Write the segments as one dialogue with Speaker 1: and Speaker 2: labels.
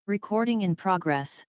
Speaker 1: Recording in progress.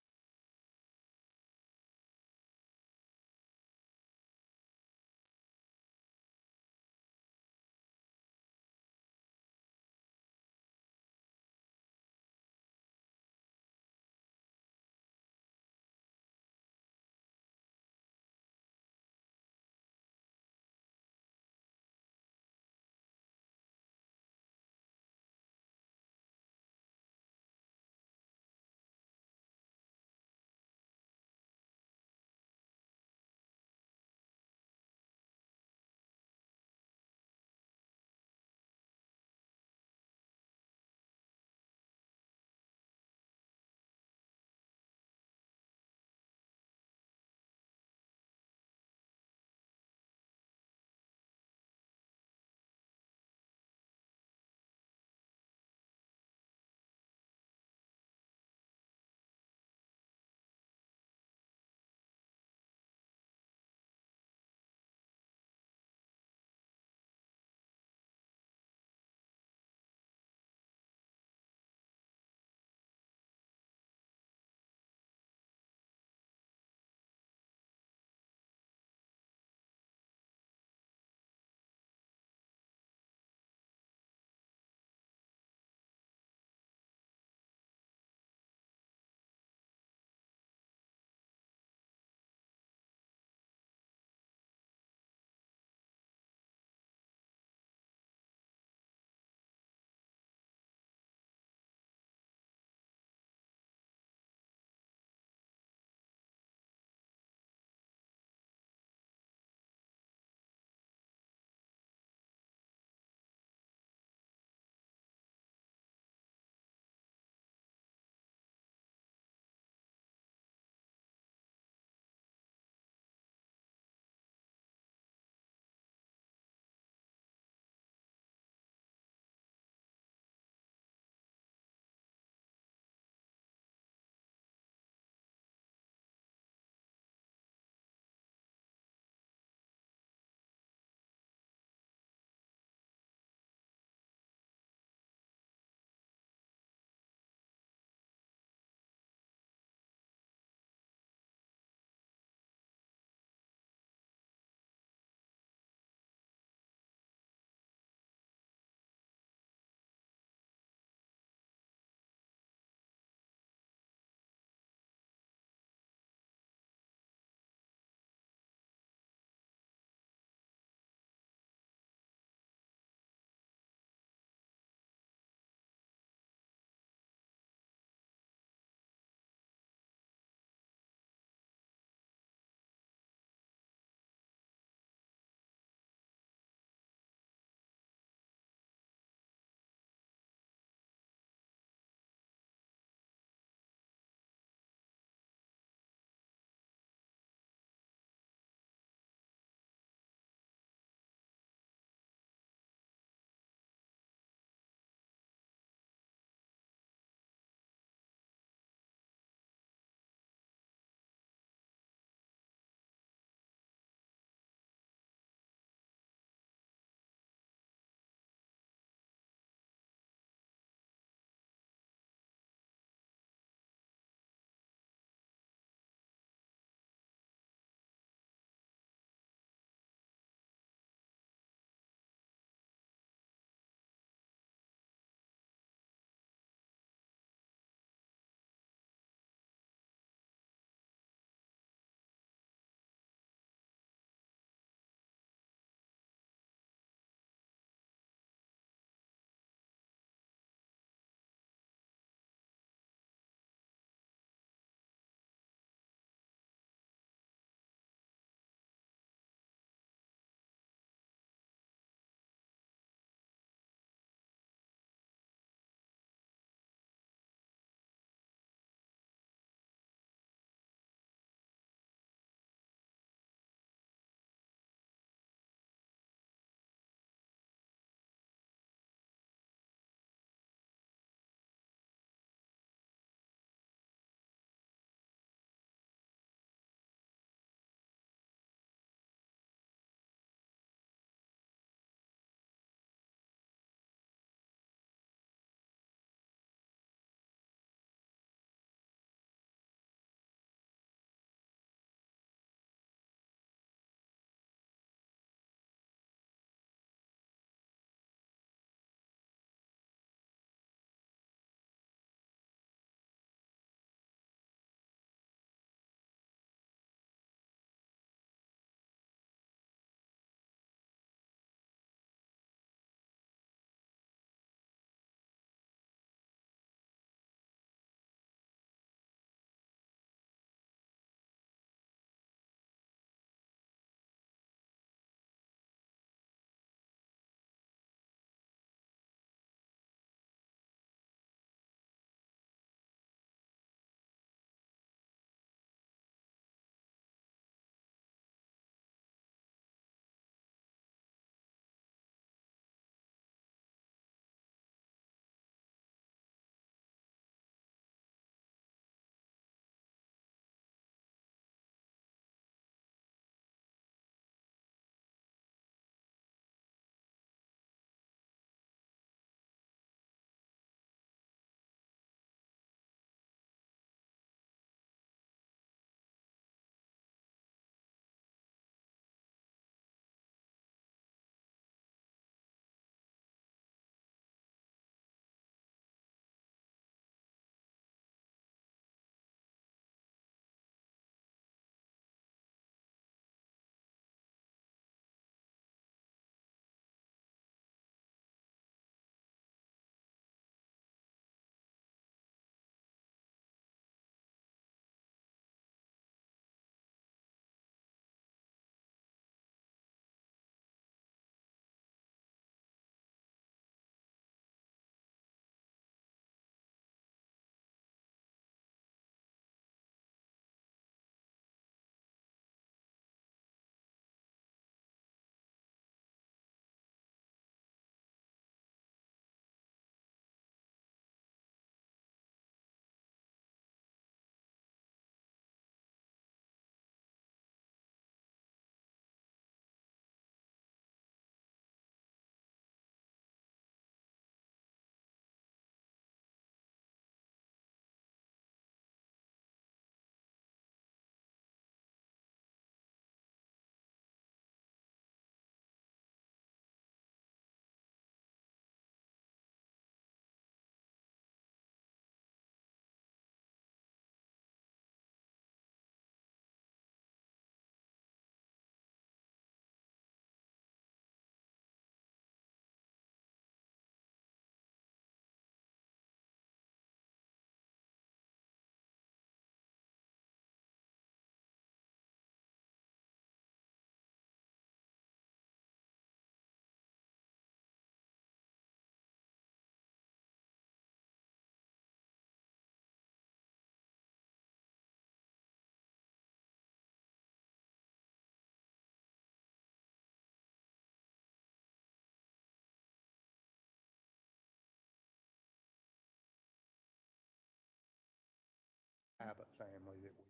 Speaker 2: that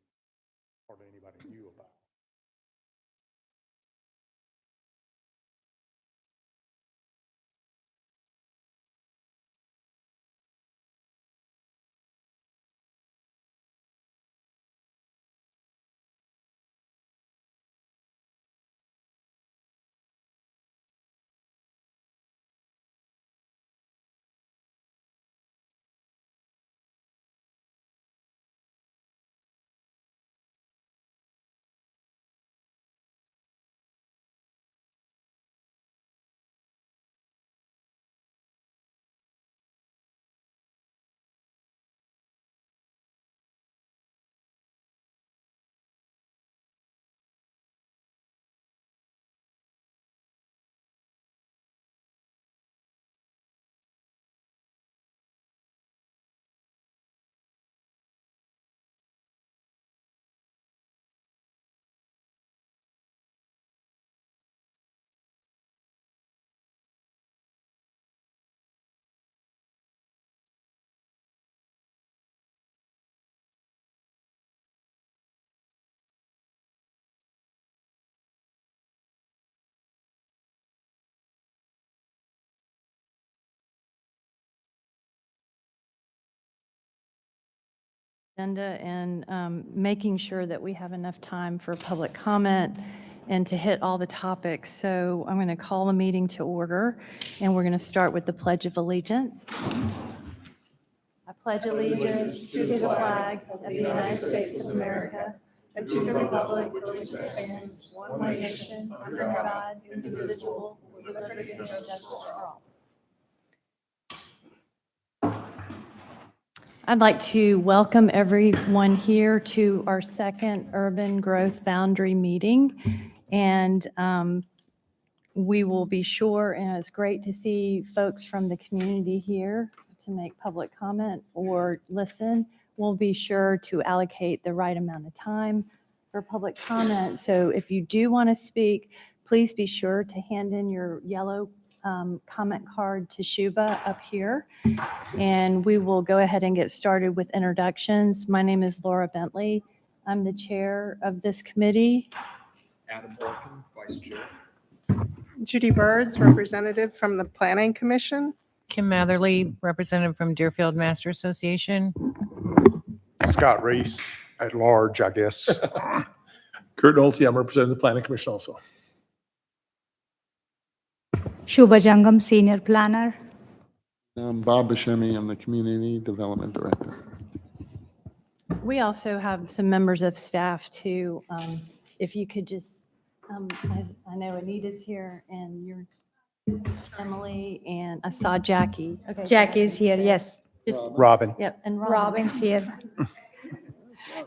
Speaker 2: hardly anybody knew about.
Speaker 3: Agenda and making sure that we have enough time for public comment and to hit all the topics. So I'm going to call the meeting to order, and we're going to start with the Pledge of Allegiance. I pledge allegiance to the flag of the United States of America and to the republic for which it stands, one nation, under God, indivisible, with liberty and justice for all. I'd like to welcome everyone here to our second Urban Growth Boundary meeting. And we will be sure, and it's great to see folks from the community here to make public comment or listen. We'll be sure to allocate the right amount of time for public comment. So if you do want to speak, please be sure to hand in your yellow comment card to Shuba up here. And we will go ahead and get started with introductions. My name is Laura Bentley. I'm the chair of this committee.
Speaker 4: Adam Orkin, Vice Chair.
Speaker 5: Judy Birds, representative from the Planning Commission.
Speaker 6: Kim Matherly, representative from Deerfield Master Association.
Speaker 2: Scott Reese at large, I guess.
Speaker 7: Kurt Nolte, I'm representing the Planning Commission also.
Speaker 8: Shubha Jangam, Senior Planner.
Speaker 9: I'm Bob Buscemi, I'm the Community Development Director.
Speaker 3: We also have some members of staff too. If you could just, I know Anita's here and you're Emily, and I saw Jackie. Okay.
Speaker 8: Jackie's here, yes.
Speaker 3: Just,
Speaker 2: Robin.
Speaker 3: yep, and
Speaker 8: Robin's here.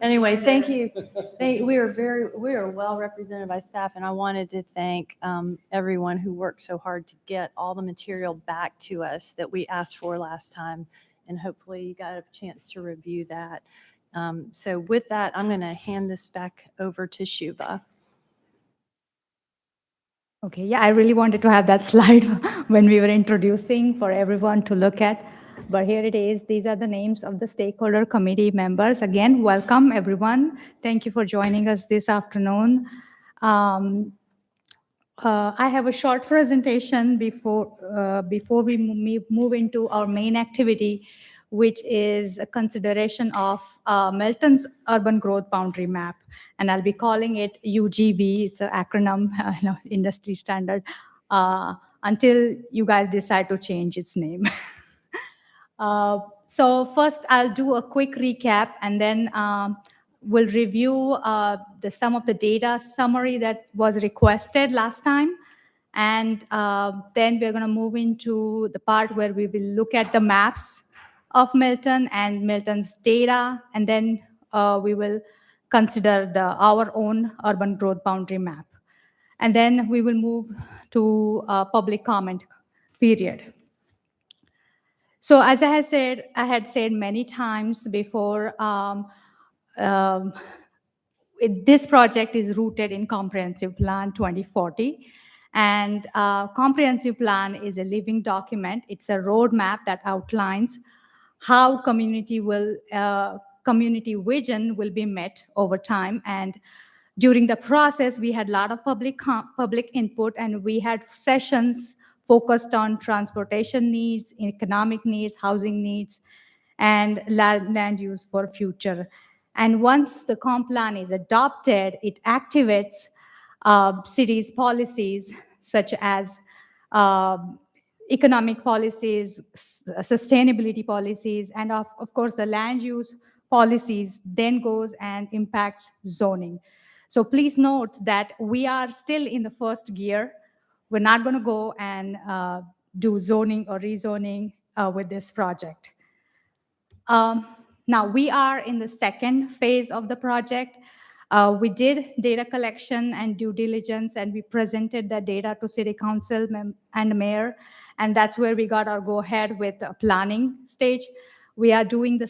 Speaker 3: Anyway, thank you. We are well represented by staff, and I wanted to thank everyone who worked so hard to get all the material back to us that we asked for last time, and hopefully you got a chance to review that. So with that, I'm going to hand this back over to Shuba.
Speaker 8: Okay, yeah, I really wanted to have that slide when we were introducing for everyone to look at. But here it is. These are the names of the stakeholder committee members. Again, welcome everyone. Thank you for joining us this afternoon. I have a short presentation before we move into our main activity, which is a consideration of Milton's Urban Growth Boundary Map. And I'll be calling it UGB. It's an acronym, industry standard, until you guys decide to change its name. So first, I'll do a quick recap, and then we'll review some of the data summary that was requested last time. And then we're going to move into the part where we will look at the maps of Milton and Milton's data, and then we will consider our own urban growth boundary map. And then we will move to public comment period. So as I had said many times before, this project is rooted in Comprehensive Plan 2040. And Comprehensive Plan is a living document. It's a roadmap that outlines how community will community vision will be met over time. And during the process, we had a lot of public input, and we had sessions focused on transportation needs, economic needs, housing needs, and land use for future. And once the comp plan is adopted, it activates cities' policies such as economic policies, sustainability policies, and of course the land use policies then goes and impacts zoning. So please note that we are still in the first gear. We're not going to go and do zoning or rezoning with this project. Now we are in the second phase of the project. We did data collection and due diligence, and we presented that data to City Council and Mayor, and that's where we got our go-ahead with the planning stage. We are doing the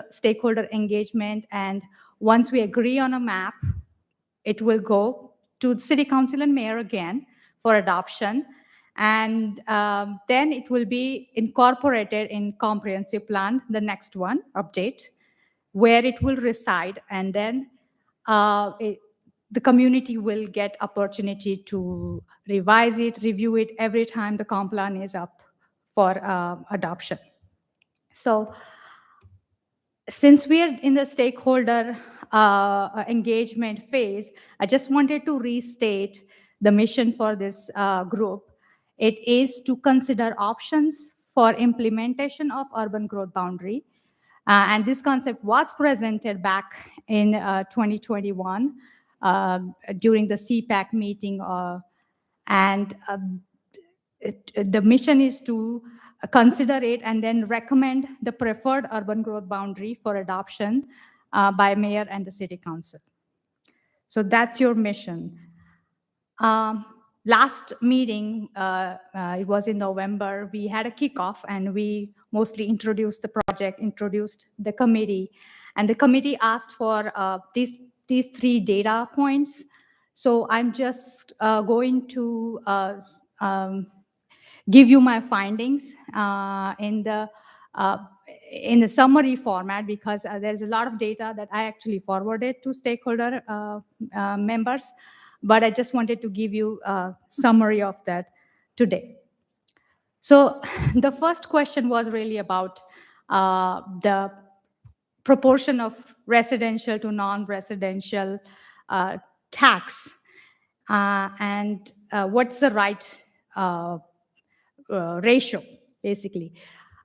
Speaker 8: stakeholder engagement, and once we agree on a map, it will go to City Council and Mayor again for adoption. And then it will be incorporated in comprehensive plan, the next one, update, where it will reside. And then the community will get opportunity to revise it, review it every time the comp plan is up for adoption. So since we're in the stakeholder engagement phase, I just wanted to restate the mission for this group. It is to consider options for implementation of urban growth boundary. And this concept was presented back in 2021 during the CPAC meeting. And the mission is to consider it and then recommend the preferred urban growth boundary for adoption by mayor and the city council. So that's your mission. Last meeting, it was in November, we had a kickoff and we mostly introduced the project, introduced the committee, and the committee asked for these 3 data points. So I'm just going to give you my findings in the summary format, because there's a lot of data that I actually forwarded to stakeholder members, but I just wanted to give you a summary of that today. So the first question was really about the proportion of residential to non-residential tax, and what's the right ratio, basically.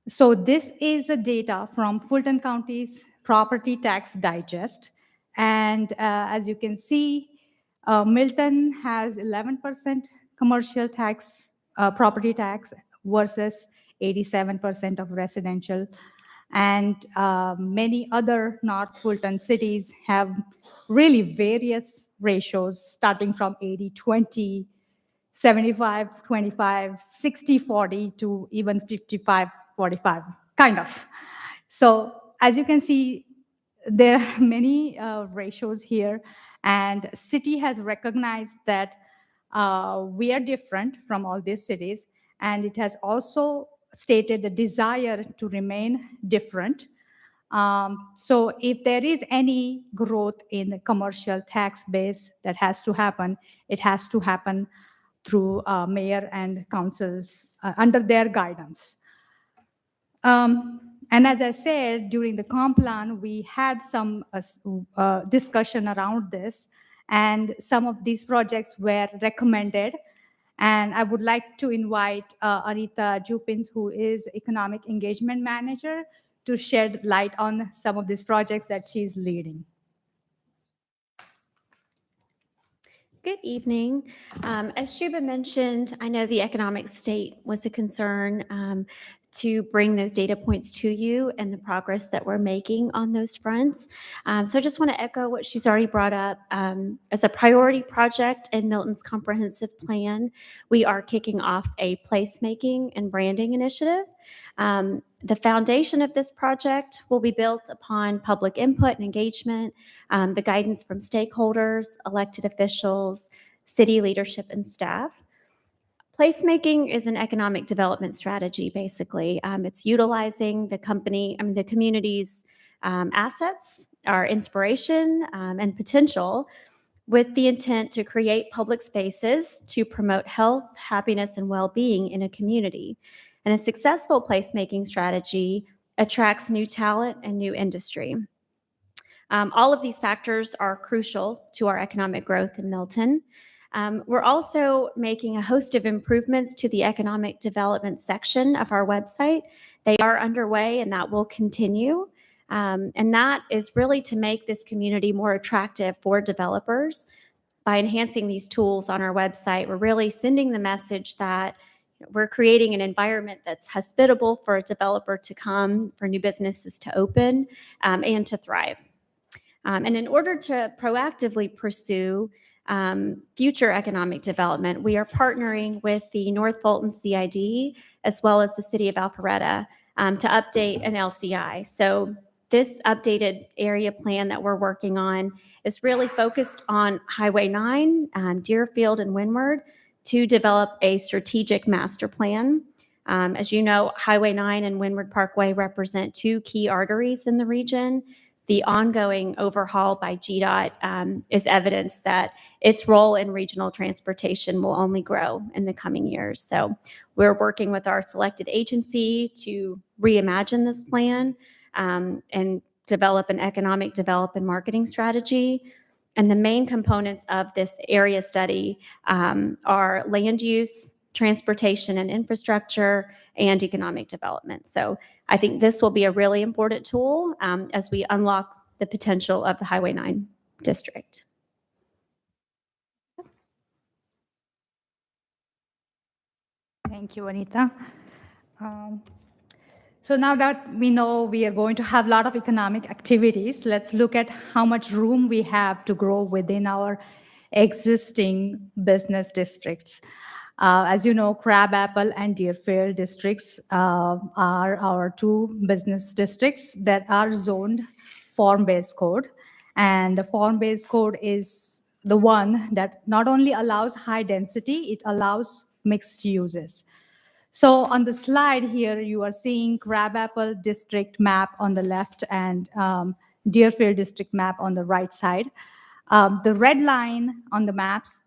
Speaker 8: So this is a data from Fulton County's Property Tax Digest. And as you can see, Milton has 11% commercial tax, property tax versus 87% of residential. And many other North Fulton cities have really various ratios starting from 80-20, 75-25, 60-40 to even 55-45, kind of. So as you can see, there are many ratios here, and city has recognized that we are different from all these cities, and it has also stated a desire to remain different. So if there is any growth in the commercial tax base that has to happen, it has to happen through mayor and councils under their guidance. And as I said, during the comp plan, we had some discussion around this, and some of these projects were recommended. And I would like to invite Anita Jupins, who is Economic Engagement Manager, to shed light on some of these projects that she's leading.
Speaker 10: Good evening. As Juba mentioned, I know the economic state was a concern to bring those data points to you and the progress that we're making on those fronts. So I just want to echo what she's already brought up. As a priority project in Milton's comprehensive plan, we are kicking off a placemaking and branding initiative. The foundation of this project will be built upon public input and engagement, the guidance from stakeholders, elected officials, city leadership, and staff. Placemaking is an economic development strategy, basically. It's utilizing the community's assets, our inspiration, and potential, with the intent to create public spaces to promote health, happiness, and well-being in a community. And a successful placemaking strategy attracts new talent and new industry. All of these factors are crucial to our economic growth in Milton. We're also making a host of improvements to the economic development section of our website. They are underway and that will continue. And that is really to make this community more attractive for developers. By enhancing these tools on our website, we're really sending the message that we're creating an environment that's hospitable for a developer to come, for new businesses to open, and to thrive. And in order to proactively pursue future economic development, we are partnering with the North Fulton CID as well as the City of Alpharetta to update an LCI. So this updated area plan that we're working on is really focused on Highway 9, Deerfield, and Windward to develop a strategic master plan. As you know, Highway 9 and Windward Parkway represent two key arteries in the region. The ongoing overhaul by GDOT is evidence that its role in regional transportation will only grow in the coming years. So we're working with our selected agency to reimagine this plan and develop an economic development marketing strategy. And the main components of this area study are land use, transportation and infrastructure, and economic development. So I think this will be a really important tool as we unlock the potential of the Highway 9 district.
Speaker 8: Thank you, Anita. So now that we know we are going to have a lot of economic activities, let's look at how much room we have to grow within our existing business districts. As you know, Crabapple and Deerfield districts are our two business districts that are zoned form-based code. And the form-based code is the one that not only allows high density, it allows mixed uses. So on the slide here, you are seeing Crabapple district map on the left and Deerfield district map on the right side. The red line on the maps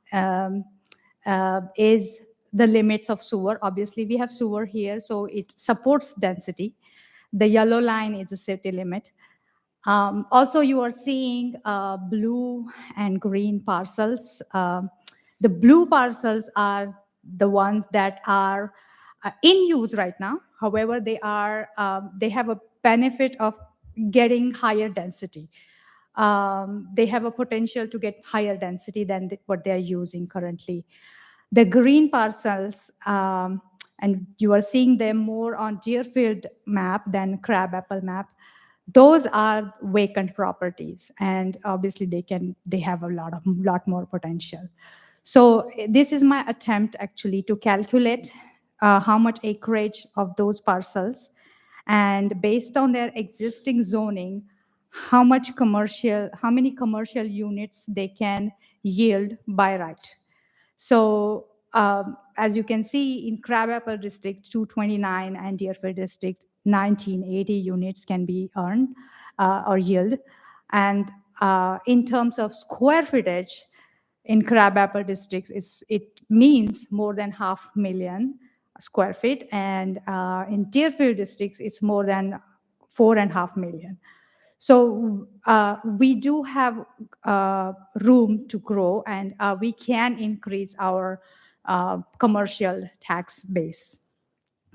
Speaker 8: is the limits of sewer. Obviously, we have sewer here, so it supports density. The yellow line is the city limit. Also, you are seeing blue and green parcels. The blue parcels are the ones that are in use right now. However, they have a benefit of getting higher density. They have a potential to get higher density than what they're using currently. The green parcels, and you are seeing them more on Deerfield map than Crabapple map. Those are vacant properties, and obviously they have a lot more potential. So this is my attempt actually to calculate how much acreage of those parcels, and based on their existing zoning, how many commercial units they can yield by right. So as you can see, in Crabapple district 229 and Deerfield district 1980 units can be earned or yield. And in terms of square footage, in Crabapple districts, it means more than 500,000 square feet, and in Deerfield districts, it's more than 4.5 million. So we do have room to grow, and we can increase our commercial tax base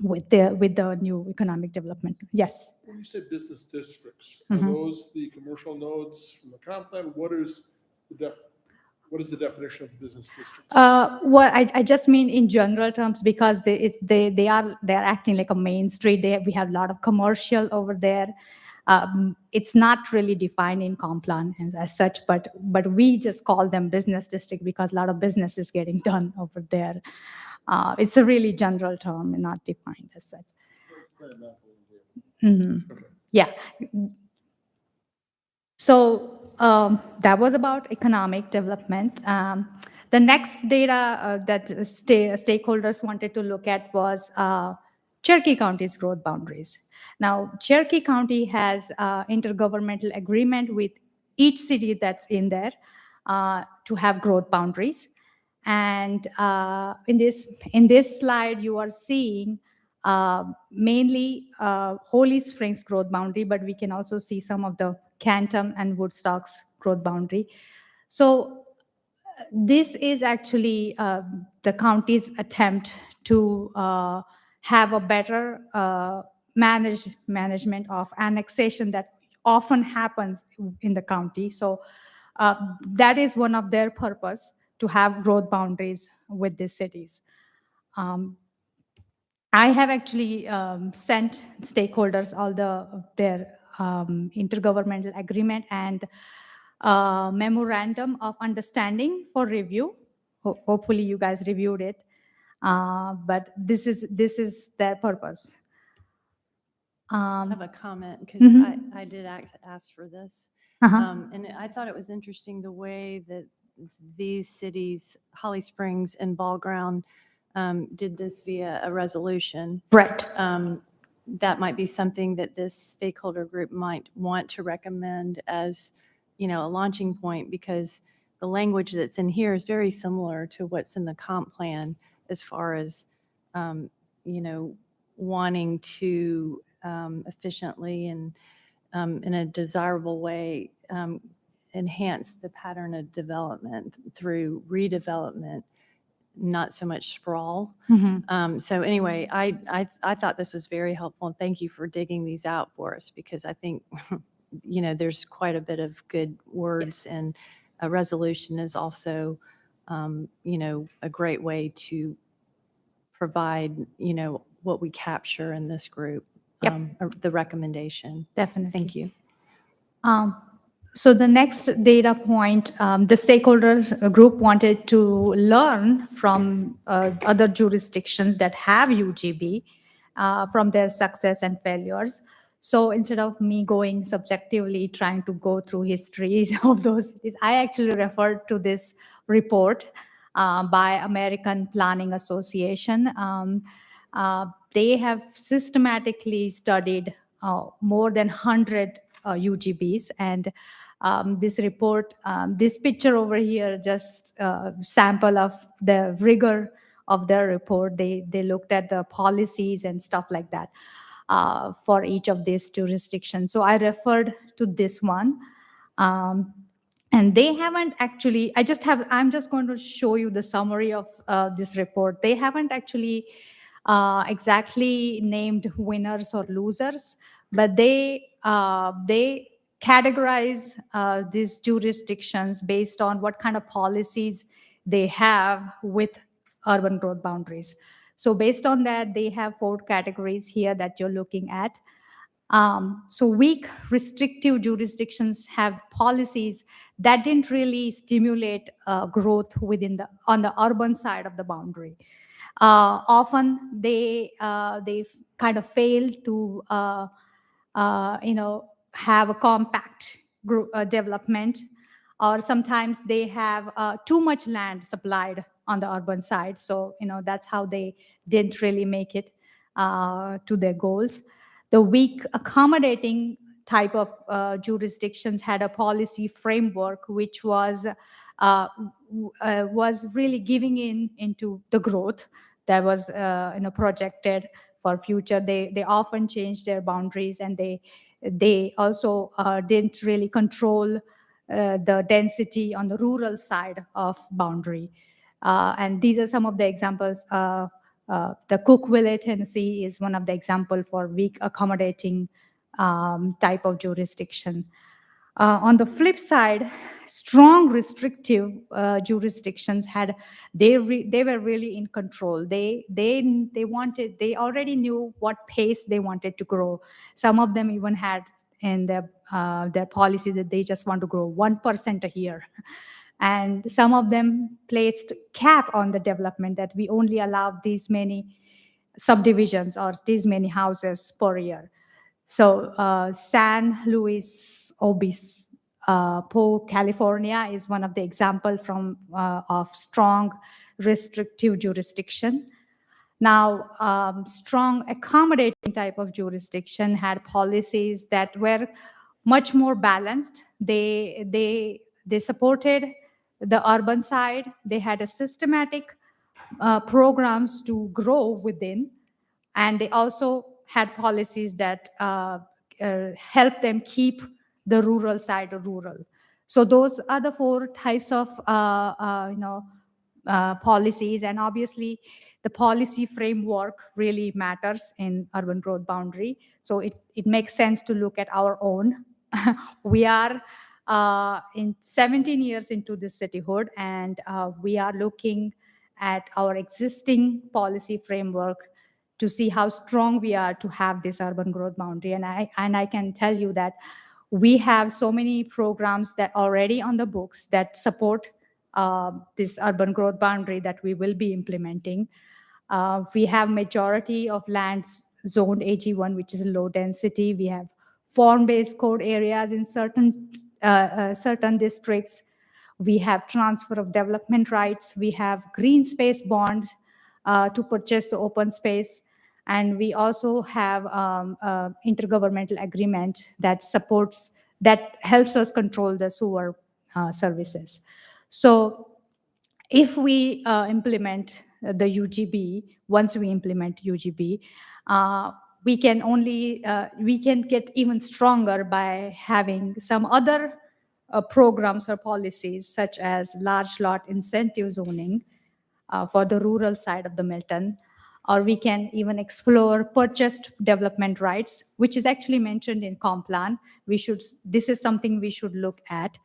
Speaker 8: with the new economic development. Yes.
Speaker 7: When you say business districts,
Speaker 8: Mhm.
Speaker 7: are those the commercial nodes from the comp plan? What is the definition of business districts?
Speaker 8: Well, I just mean in general terms, because they're acting like a main street. We have a lot of commercial over there. It's not really defined in comp plan as such, but we just call them business district because a lot of business is getting done over there. It's a really general term and not defined as such. Mhm.
Speaker 7: Okay.
Speaker 8: Yeah. So that was about economic development. The next data that stakeholders wanted to look at was Cherokee County's growth boundaries. Now, Cherokee County has intergovernmental agreement with each city that's in there to have growth boundaries. And in this slide, you are seeing mainly Holy Springs growth boundary, but we can also see some of the Canton and Woodstock's growth boundary. So this is actually the county's attempt to have a better management of annexation that often happens in the county. So that is one of their purpose, to have growth boundaries with these cities. I have actually sent stakeholders all their intergovernmental agreement and memorandum of understanding for review. Hopefully, you guys reviewed it, but this is their purpose.
Speaker 3: I have a comment because
Speaker 8: Mhm.
Speaker 3: I did ask for this.
Speaker 8: Uh-huh.
Speaker 3: And I thought it was interesting the way that these cities, Holly Springs and Ball Ground, did this via a resolution.
Speaker 8: Right.
Speaker 3: That might be something that this stakeholder group might want to recommend as, a launching point, because the language that's in here is very similar to what's in the comp plan as far as, wanting to efficiently and in a desirable way enhance the pattern of development through redevelopment, not so much sprawl. So anyway, I thought this was very helpful, and thank you for digging these out for us, because I think, there's quite a bit of good words, and a resolution is also, a great way to provide, what we capture in this group,
Speaker 8: Yep.
Speaker 3: or the recommendation.
Speaker 8: Definitely.
Speaker 3: Thank you.
Speaker 8: So the next data point, the stakeholders group wanted to learn from other jurisdictions that have UGB from their success and failures. So instead of me going subjectively trying to go through histories of those cities, I actually referred to this report by American Planning Association. They have systematically studied more than 100 UGBs, and this report, this picture over here, just sample of the rigor of their report. They looked at the policies and stuff like that for each of these jurisdictions. So I referred to this one. And they haven't actually, I'm just going to show you the summary of this report. They haven't actually exactly named winners or losers, but they categorize these jurisdictions based on what kind of policies they have with urban growth boundaries. So based on that, they have 4 categories here that you're looking at. So weak restrictive jurisdictions have policies that didn't really stimulate growth on the urban side of the boundary. Often they kind of fail to have a compact development, or sometimes they have too much land supplied on the urban side. So that's how they didn't really make it to their goals. The weak accommodating type of jurisdictions had a policy framework which was really giving into the growth that was projected for future. They often changed their boundaries, and they also didn't really control the density on the rural side of boundary. And these are some of the examples. The Cookville, Tennessee is one of the example for weak accommodating type of jurisdiction. On the flip side, strong restrictive jurisdictions they were really in control. They already knew what pace they wanted to grow. Some of them even had in their policy that they just want to grow 1% a year. And some of them placed cap on the development, that we only allow these many subdivisions or these many houses per year. So San Luis Obispo, California is one of the example of strong restrictive jurisdiction. Now, strong accommodating type of jurisdiction had policies that were much more balanced. They supported the urban side. They had a systematic programs to grow within, and they also had policies that help them keep the rural side rural. So those are the four types of policies, and obviously the policy framework really matters in urban growth boundary. So it makes sense to look at our own. We are in 17 years into this cityhood, and we are looking at our existing policy framework to see how strong we are to have this urban growth boundary. And I can tell you that we have so many programs that already on the books that support this urban growth boundary that we will be implementing. We have majority of lands zoned AG1, which is low density. We have form-based code areas in certain districts. We have transfer of development rights. We have green space bonds to purchase the open space. And we also have intergovernmental agreement that helps us control the sewer services. So if we implement the UGB, once we implement UGB, we can get even stronger by having some other programs or policies, such as large lot incentive zoning for the rural side of the Milton, or we can even explore purchased development rights, which is actually mentioned in comp plan. This is something we should look at,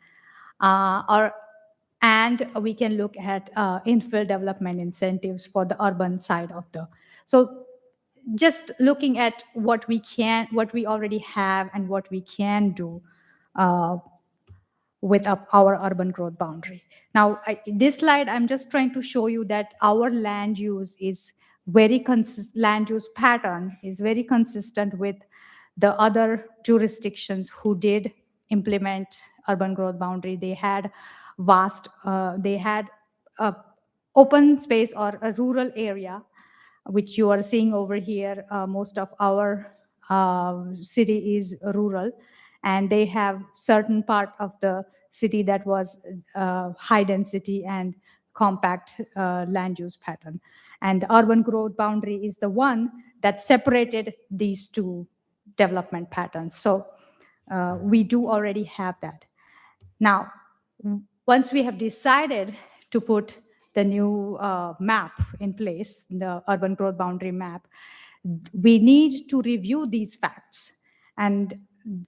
Speaker 8: and we can look at infill development incentives for the urban side of the. So just looking at what we already have and what we can do with our urban growth boundary. Now, this slide, I'm just trying to show you that our land use land use pattern is very consistent with the other jurisdictions who did implement urban growth boundary. They had open space or a rural area, which you are seeing over here. Most of our city is rural, and they have certain part of the city that was high density and compact land use pattern. And the urban growth boundary is the one that separated these two development patterns. So we do already have that. Now, once we have decided to put the new map in place, the urban growth boundary map, we need to review these facts, and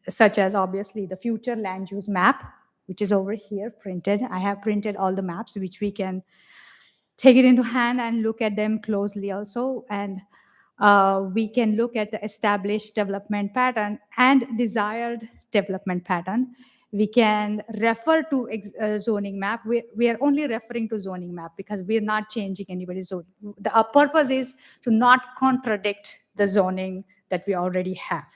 Speaker 8: such as obviously the future land use map, which is over here printed. I have printed all the maps, which we can take it into hand and look at them closely also. And we can look at the established development pattern and desired development pattern. We can refer to zoning map. We are only referring to zoning map because we are not changing anybody's zoning. Our purpose is to not contradict the zoning that we already have.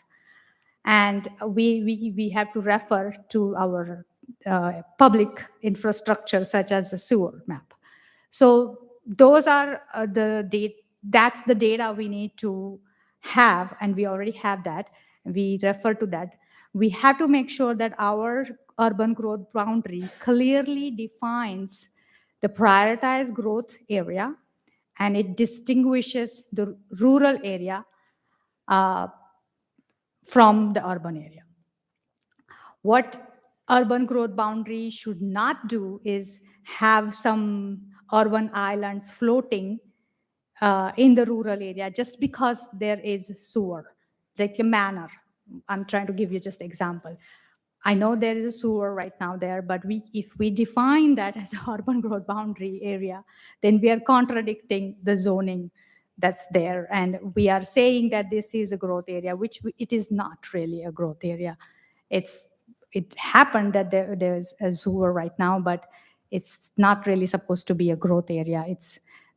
Speaker 8: And we have to refer to our public infrastructure, such as the sewer map. So those are that's the data we need to have, and we already have that. We refer to that. We have to make sure that our urban growth boundary clearly defines the prioritized growth area, and it distinguishes the rural area from the urban area. What urban growth boundary should not do is have some urban islands floating in the rural area just because there is sewer, like a manor. I'm trying to give you just example. I know there is a sewer right now there, but if we define that as an urban growth boundary area, then we are contradicting the zoning that's there. And we are saying that this is a growth area, which it is not really a growth area. It happened that there's a sewer right now, but it's not really supposed to be a growth area.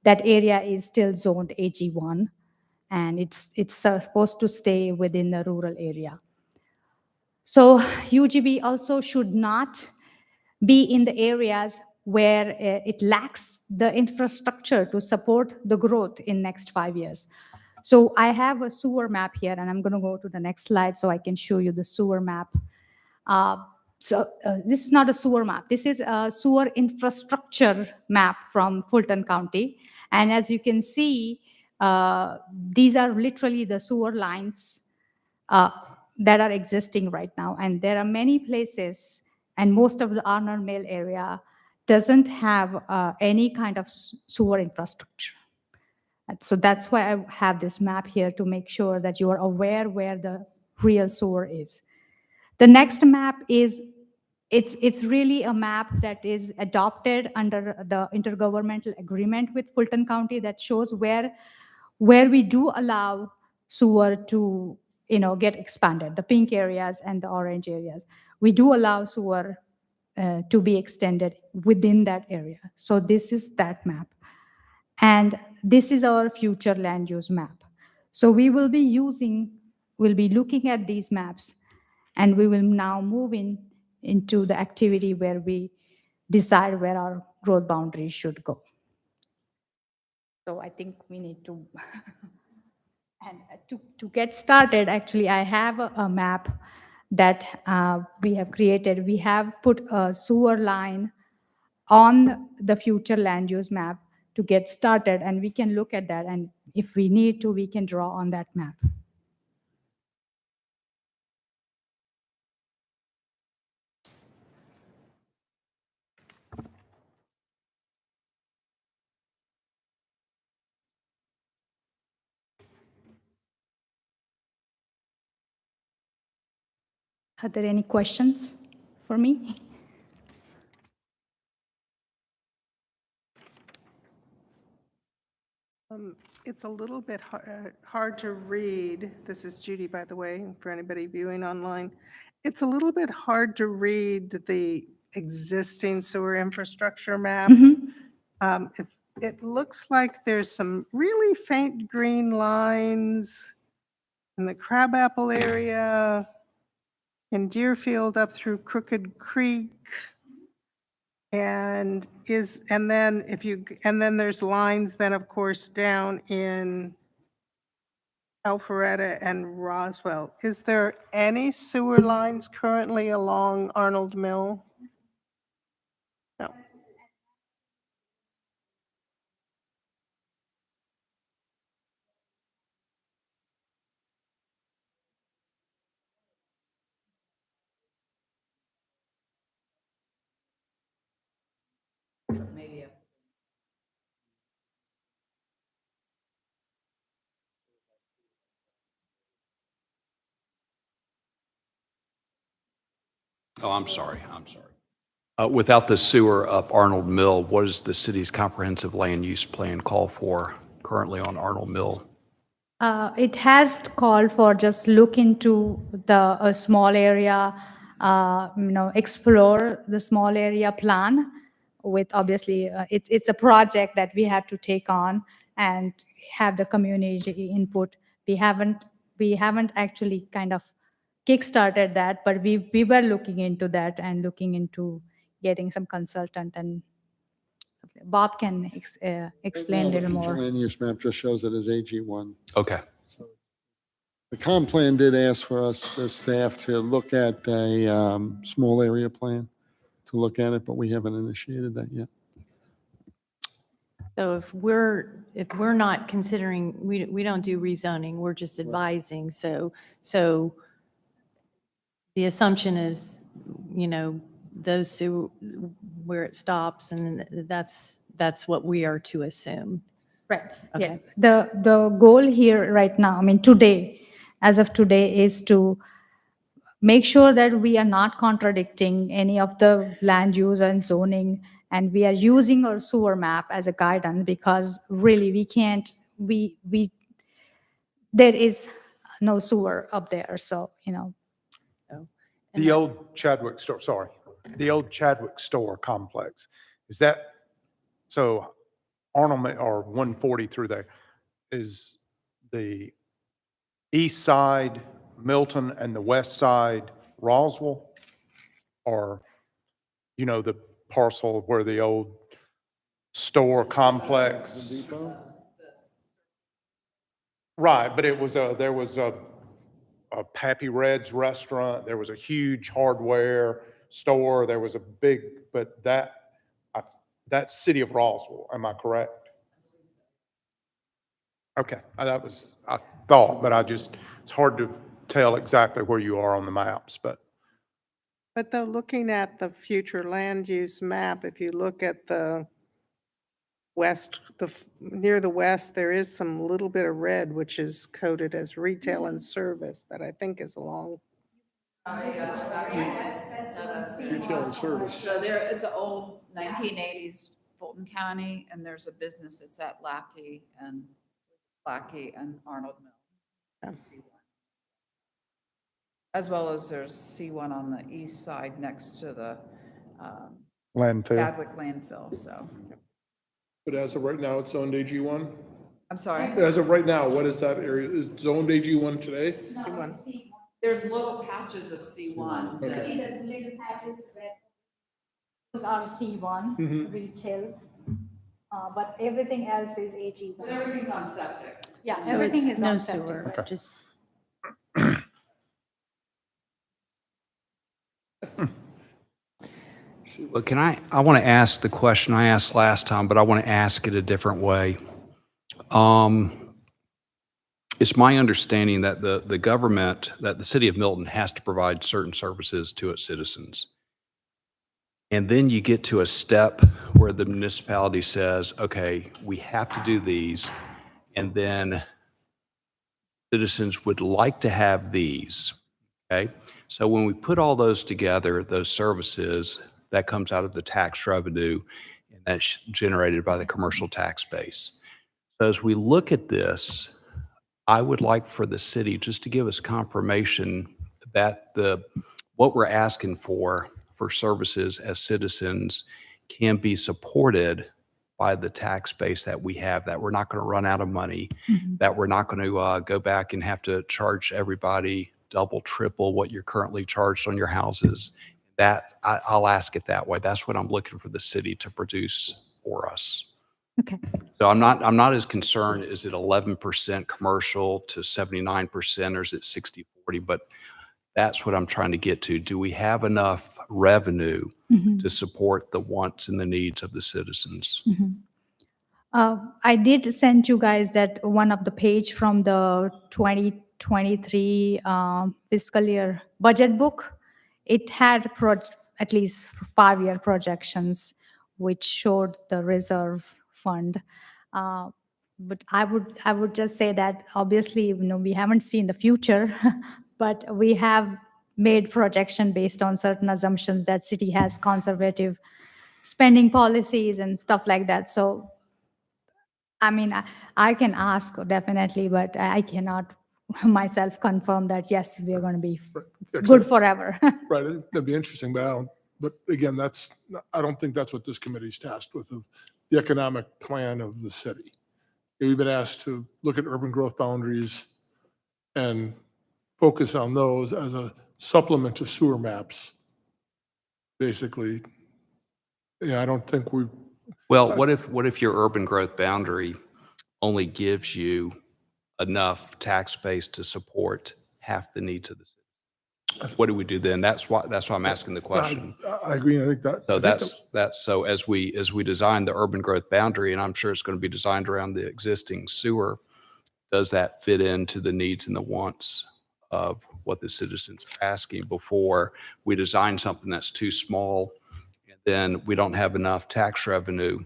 Speaker 8: That area is still zoned AG1, and it's supposed to stay within the rural area. So UGB also should not be in the areas where it lacks the infrastructure to support the growth in next 5 years. So I have a sewer map here, and I'm going to go to the next slide so I can show you the sewer map. This is not a sewer map. This is a sewer infrastructure map from Fulton County. And as you can see, these are literally the sewer lines that are existing right now. And there are many places, and most of the Arnold Mill area doesn't have any kind of sewer infrastructure. So that's why I have this map here to make sure that you are aware where the real sewer is. The next map is, it's really a map that is adopted under the intergovernmental agreement with Fulton County that shows where we do allow sewer to, get expanded, the pink areas and the orange areas. We do allow sewer to be extended within that area. So this is that map. And this is our future land use map. So we'll be looking at these maps, and we will now move into the activity where we decide where our growth boundaries should go. So I think we need to, and to get started, actually, I have a map that we have created. We have put a sewer line on the future land use map to get started, and we can look at that, and if we need to, we can draw on that map. Are there any questions for me?
Speaker 5: It's a little bit hard to read. This is Judy, by the way, for anybody viewing online. It's a little bit hard to read the existing sewer infrastructure map. It looks like there's some really faint green lines in the Crabapple area, in Deerfield up through Crooked Creek. And then there's lines then, of course, down in Alpharetta and Roswell. Is there any sewer lines currently along Arnold Mill? No.
Speaker 11: Oh, I'm sorry. Without the sewer up Arnold Mill, what does the city's comprehensive land use plan call for currently on Arnold Mill?
Speaker 8: It has called for just look into a small area, explore the small area plan with, obviously, it's a project that we have to take on and have the community input. We haven't actually kind of kickstarted that, but we were looking into that and looking into getting some consultant, and Bob can explain a
Speaker 9: Right now,
Speaker 8: little
Speaker 9: the future
Speaker 8: more.
Speaker 9: land use map just shows it as AG1.
Speaker 11: Okay.
Speaker 9: The comp plan did ask for us, the staff, to look at a small area plan, to look at it, but we haven't initiated that yet.
Speaker 3: So if we're not considering, we don't do rezoning, we're just advising. So the assumption is, those who, where it stops, and that's what we are to assume.
Speaker 8: Right. Yeah.
Speaker 3: Okay.
Speaker 8: The goal here right now, as of today, is to make sure that we are not contradicting any of the land use and zoning, and we are using our sewer map as a guidance, because really we can't, there is no sewer up there. So,
Speaker 2: The old Chadwick store, sorry, the old Chadwick store complex, is that, so Arnold or 140 through there, is the east side Milton and the west side Roswell? Or, the parcel where the old store complex. Right, but it was there was a Pappy Red's restaurant, there was a huge hardware store, there was a big, but that's City of Roswell, am I correct? Okay, I thought, but it's hard to tell exactly where you are on the maps, but.
Speaker 5: But though, looking at the future land use map, if you look at the west, near the west, there is some little bit of red, which is coded as retail and service that I think is along.
Speaker 7: Retail and service.
Speaker 12: So there is an old 1980s Fulton County, and there's a business that's at Lackey and Arnold Mill.
Speaker 5: Yeah.
Speaker 12: C1. As well as there's C1 on the east side next to the
Speaker 2: Landfill.
Speaker 12: Chadwick landfill, so,
Speaker 7: But as of right now, it's zoned AG1?
Speaker 12: I'm sorry.
Speaker 7: As of right now, what is that area? Is zoned AG1 today?
Speaker 12: There's little patches of C1.
Speaker 7: Okay.
Speaker 8: See the little patches that those are C1 retail, but everything else is
Speaker 12: But
Speaker 8: AG1.
Speaker 12: everything's on septic.
Speaker 8: Yeah,
Speaker 3: So
Speaker 8: everything
Speaker 3: it's
Speaker 8: is
Speaker 3: no
Speaker 8: on septic.
Speaker 3: sewer,
Speaker 2: Okay.
Speaker 3: just
Speaker 11: But I want to ask the question I asked last time, but I want to ask it a different way. It's my understanding that the government, that the city of Milton has to provide certain services to its citizens. And then you get to a step where the municipality says, okay, we have to do these. And then citizens would like to have these, okay? So when we put all those together, those services, that comes out of the tax revenue, and that's generated by the commercial tax base. So as we look at this, I would like for the city just to give us confirmation that what we're asking for services as citizens can be supported by the tax base that we have, that we're not going to run out of money, that we're not going to go back and have to charge everybody double, triple what you're currently charged on your houses. That I'll ask it that way. That's what I'm looking for the city to produce for us.
Speaker 8: Okay.
Speaker 11: So I'm not as concerned, is it 11% commercial to 79%, or is it 60-40? But that's what I'm trying to get to. Do we have enough revenue to support the wants and the needs of the citizens?
Speaker 8: I did send you guys that one of the page from the 2023 fiscal year budget book. It had at least 5-year projections, which showed the reserve fund. But I would just say that obviously, we haven't seen the future, but we have made projection based on certain assumptions that city has conservative spending policies and stuff like that. So, I mean, I can ask definitely, but I cannot myself confirm that, yes, we are going to be good forever.
Speaker 7: Right, that'd be interesting, but again, I don't think that's what this committee's tasked with, of the economic plan of the city. We've been asked to look at urban growth boundaries and focus on those as a supplement to sewer maps, basically. Yeah, I don't think we.
Speaker 11: Well, what if your urban growth boundary only gives you enough tax base to support half the needs of the city? What do we do then? That's why I'm asking the question.
Speaker 7: I agree. I think that.
Speaker 11: So so as we design the urban growth boundary, and I'm sure it's going to be designed around the existing sewer, does that fit into the needs and the wants of what the citizens are asking before we design something that's too small, and then we don't have enough tax revenue,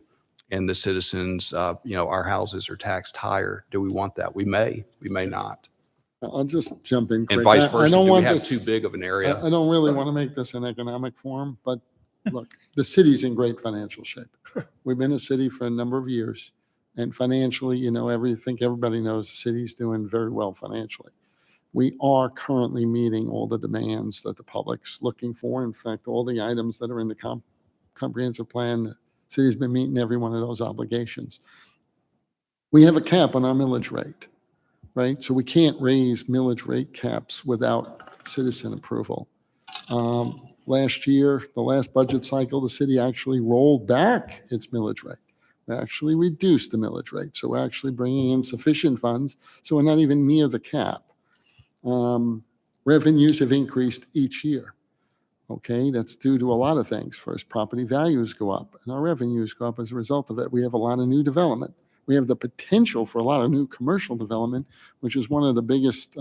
Speaker 11: and the citizens, our houses are taxed higher? Do we want that? We may not.
Speaker 9: I'll just jump in quick.
Speaker 11: And vice
Speaker 9: I
Speaker 11: versa,
Speaker 9: don't
Speaker 11: do we
Speaker 9: want
Speaker 11: have
Speaker 9: this-
Speaker 11: too big of an area?
Speaker 9: I don't really want to make this an economic forum, but look, the city's in great financial shape. We've been a city for a number of years, and financially, I think everybody knows the city's doing very well financially. We are currently meeting all the demands that the public's looking for. In fact, all the items that are in the comprehensive plan, the city's been meeting every one of those obligations. We have a cap on our millage rate, right? So we can't raise millage rate caps without citizen approval. Last year, the last budget cycle, the city actually rolled back its millage rate. We actually reduced the millage rate. So we're actually bringing in sufficient funds. So we're not even near the cap. Revenues have increased each year. Okay, that's due to a lot of things. First, property values go up and our revenues go up as a result of it. We have a lot of new development. We have the potential for a lot of new commercial development, which is one of the biggest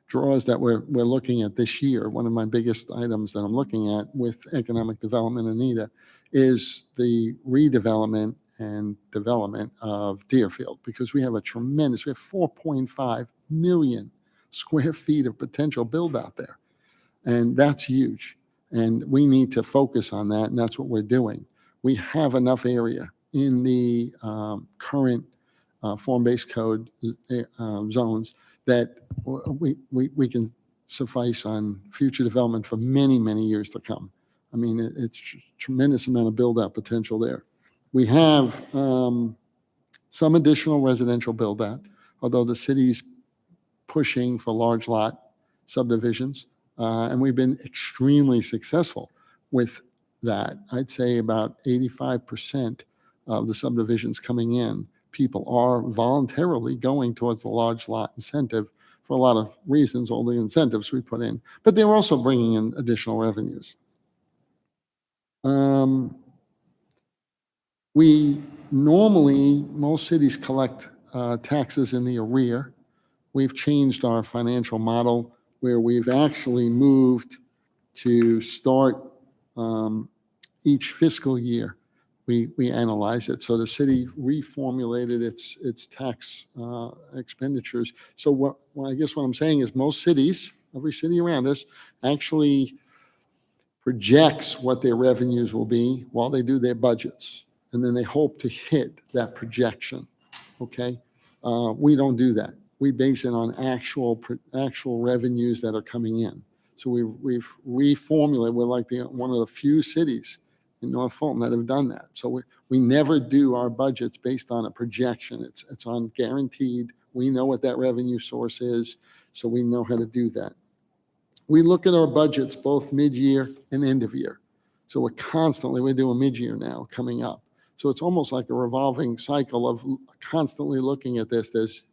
Speaker 9: draws that we're looking at this year. One of my biggest items that I'm looking at with economic development, Anita, is the redevelopment and development of Deerfield, because we have we have 4.5 million square feet of potential build out there. And that's huge. And we need to focus on that, and that's what we're doing. We have enough area in the current form-based code zones that we can suffice on future development for many, many years to come. I mean, it's tremendous amount of build-out potential there. We have some additional residential build-out, although the city's pushing for large lot subdivisions, and we've been extremely successful with that. I'd say about 85% of the subdivisions coming in, people are voluntarily going towards the large lot incentive for a lot of reasons, all the incentives we put in, but they're also bringing in additional revenues. We normally, most cities collect taxes in the arrear. We've changed our financial model where we've actually moved to start each fiscal year. We analyze it. So the city reformulated its tax expenditures. So I guess what I'm saying is most cities, every city around us, actually projects what their revenues will be while they do their budgets. And then they hope to hit that projection. Okay? We don't do that. We base it on actual revenues that are coming in. So we've reformulated. We're like one of the few cities in North Fulton that have done that. So we never do our budgets based on a projection. It's on guaranteed. We know what that revenue source is, so we know how to do that. We look at our budgets both mid-year and end of year. So we're doing mid-year now coming up. So it's almost like a revolving cycle of constantly looking at this. There's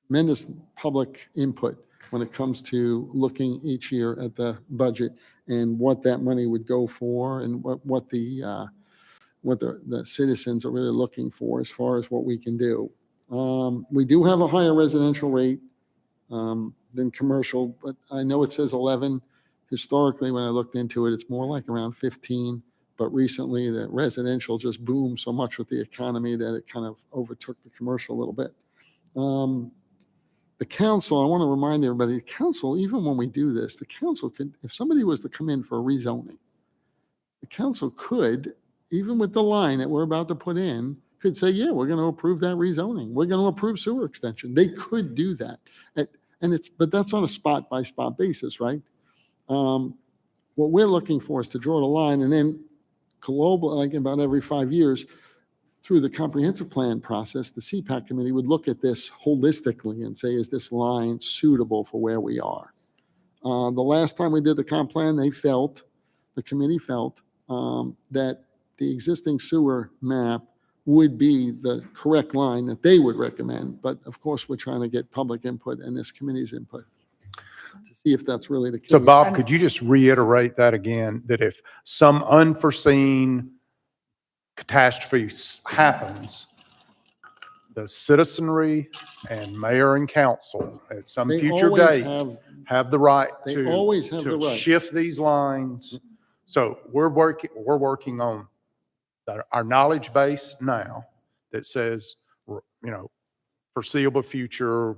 Speaker 9: tremendous public input when it comes to looking each year at the budget and what that money would go for and what the citizens are really looking for as far as what we can do. We do have a higher residential rate than commercial, but I know it says 11. Historically, when I looked into it, it's more like around 15. But recently, the residential just boomed so much with the economy that it kind of overtook the commercial a little bit. The council, I want to remind everybody, the council, even when we do this, the council could, if somebody was to come in for a rezoning, the council could, even with the line that we're about to put in, could say, yeah, we're going to approve that rezoning. We're going to approve sewer extension. They could do that. But that's on a spot by spot basis, right? What we're looking for is to draw the line and then global, like about every 5 years, through the comprehensive plan process, the CPAC committee would look at this holistically and say, is this line suitable for where we are? The last time we did the comp plan, the committee felt that the existing sewer map would be the correct line that they would recommend. But of course, we're trying to get public input and this committee's input to see if that's really the case.
Speaker 2: So Bob, could you just reiterate that again, that if some unforeseen catastrophe happens, the citizenry and mayor and council at some
Speaker 9: They
Speaker 2: future
Speaker 9: always
Speaker 2: date have the right
Speaker 9: They always have the
Speaker 2: to
Speaker 9: right.
Speaker 2: shift these lines. So we're working on our knowledge base now that says, foreseeable future,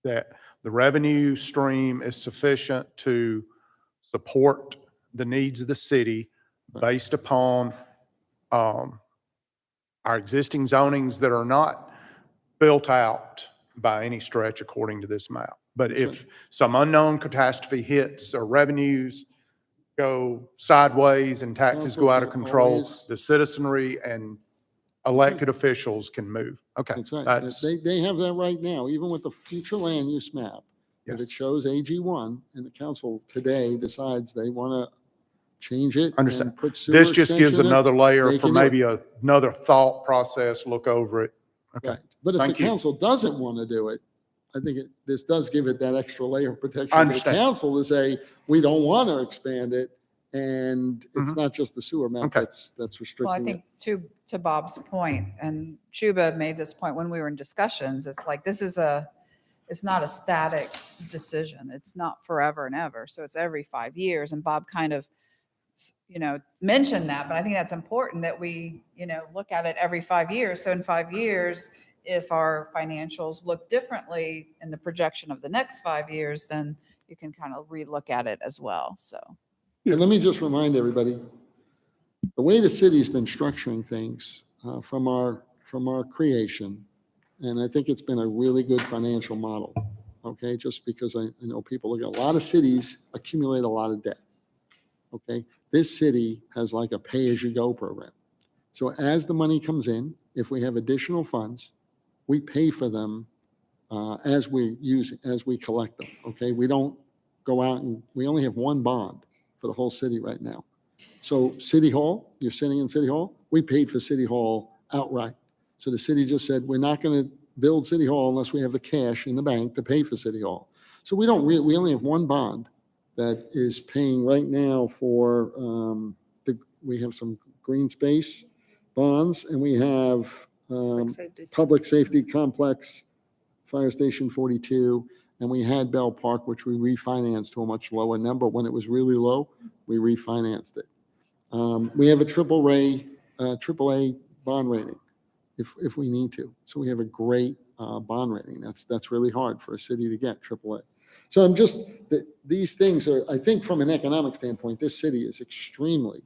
Speaker 2: that the revenue stream is sufficient to support the needs of the city based upon our existing zonings that are not built out by any stretch according to this map. But if some unknown catastrophe hits or revenues go sideways and taxes go out of control,
Speaker 9: Always.
Speaker 2: the citizenry and elected officials can move. Okay.
Speaker 9: That's right. They have that right now, even with the future land use map. If
Speaker 2: Yes.
Speaker 9: it shows AG1 and the council today decides they want to change it
Speaker 2: Understand.
Speaker 9: and put sewer
Speaker 2: This just gives
Speaker 9: extension in,
Speaker 2: another layer
Speaker 9: they
Speaker 2: for
Speaker 9: can do it.
Speaker 2: maybe another thought process, look over it. Okay.
Speaker 9: Right. But if the
Speaker 2: Thank you.
Speaker 9: council doesn't want to do it, I think this does give it that extra layer of protection
Speaker 2: I
Speaker 9: for the
Speaker 2: understand.
Speaker 9: council to say, we don't want to expand it. And it's
Speaker 2: Mhm.
Speaker 9: not just the sewer map
Speaker 2: Okay.
Speaker 9: that's
Speaker 12: Well, I
Speaker 9: restricting it.
Speaker 12: think to Bob's point, and Chuba made this point when we were in discussions, it's like, it's not a static decision. It's not forever and ever. So it's every 5 years. And Bob kind of, mentioned that, but I think that's important that we, look at it every 5 years. So in 5 years, if our financials look differently in the projection of the next 5 years, then you can kind of relook at it as well. So.
Speaker 9: And let me just remind everybody, the way the city's been structuring things from our creation, and I think it's been a really good financial model, okay? Just because I know people look at a lot of cities accumulate a lot of debt, okay? This city has like a pay-as-you-go program. So as the money comes in, if we have additional funds, we pay for them as we collect them, okay? We don't go out and, we only have one bond for the whole city right now. So City Hall, you're sitting in City Hall, we paid for City Hall outright. So the city just said, we're not going to build City Hall unless we have the cash in the bank to pay for City Hall. So we only have one bond that is paying right now for, we have some green space bonds, and we have Public Safety Complex, Fire Station 42, and we had Bell Park, which we refinanced to a much lower number. When it was really low, we refinanced it. We have a AAA bond rating if we need to. So we have a great bond rating. That's really hard for a city to get, AAA. So these things are, I think from an economic standpoint, this city is extremely,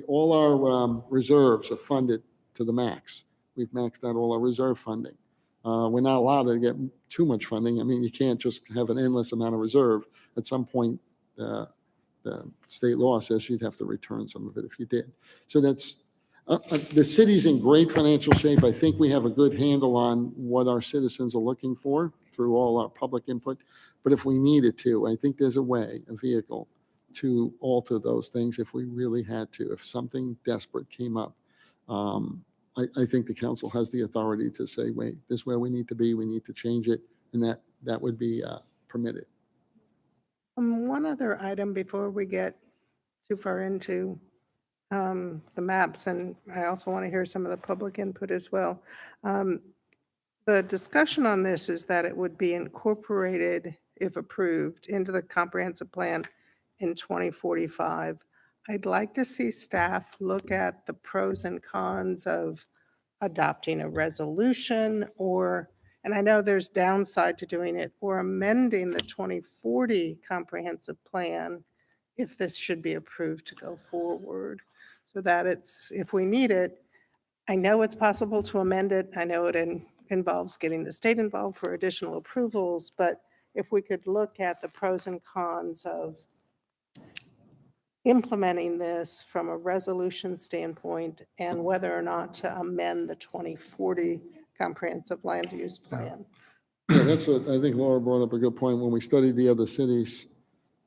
Speaker 9: all our reserves are funded to the max. We've maxed out all our reserve funding. We're not allowed to get too much funding. I mean, you can't just have an endless amount of reserve. At some point, the state law says you'd have to return some of it if you did. So the city's in great financial shape. I think we have a good handle on what our citizens are looking for through all our public input. But if we needed to, I think there's a vehicle to alter those things if we really had to. If something desperate came up, I think the council has the authority to say, wait, this is where we need to be, we need to change it, and that would be permitted.
Speaker 5: One other item before we get too far into the maps, and I also want to hear some of the public input as well. The discussion on this is that it would be incorporated, if approved, into the comprehensive plan in 2045. I'd like to see staff look at the pros and cons of adopting a resolution and I know there's downside to doing it, or amending the 2040 comprehensive plan if this should be approved to go forward, so that if we need it, I know it's possible to amend it. I know it involves getting the state involved for additional approvals, but if we could look at the pros and cons of implementing this from a resolution standpoint and whether or not to amend the 2040 comprehensive land use plan.
Speaker 9: Yeah, that's what, I think Laura brought up a good point. When we studied the other cities,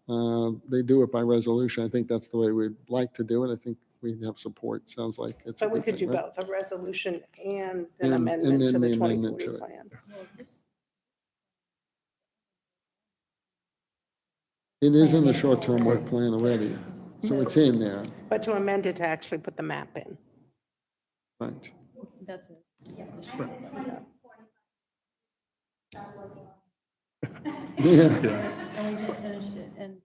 Speaker 9: they do it by resolution. I think that's the way we'd like to do it. I think we'd have support. Sounds like it's a
Speaker 5: But we
Speaker 9: good
Speaker 5: could
Speaker 9: thing,
Speaker 5: do
Speaker 9: right?
Speaker 5: both, a resolution and
Speaker 9: And
Speaker 5: an amendment
Speaker 9: then
Speaker 5: to the
Speaker 9: the amendment
Speaker 5: 2040
Speaker 9: to it.
Speaker 5: plan.
Speaker 9: It is in the short-term work plan already, so it's in there,
Speaker 5: But to amend it to actually put the map in.
Speaker 9: right?
Speaker 3: That's it.
Speaker 9: Yeah.
Speaker 3: And we just finished it, and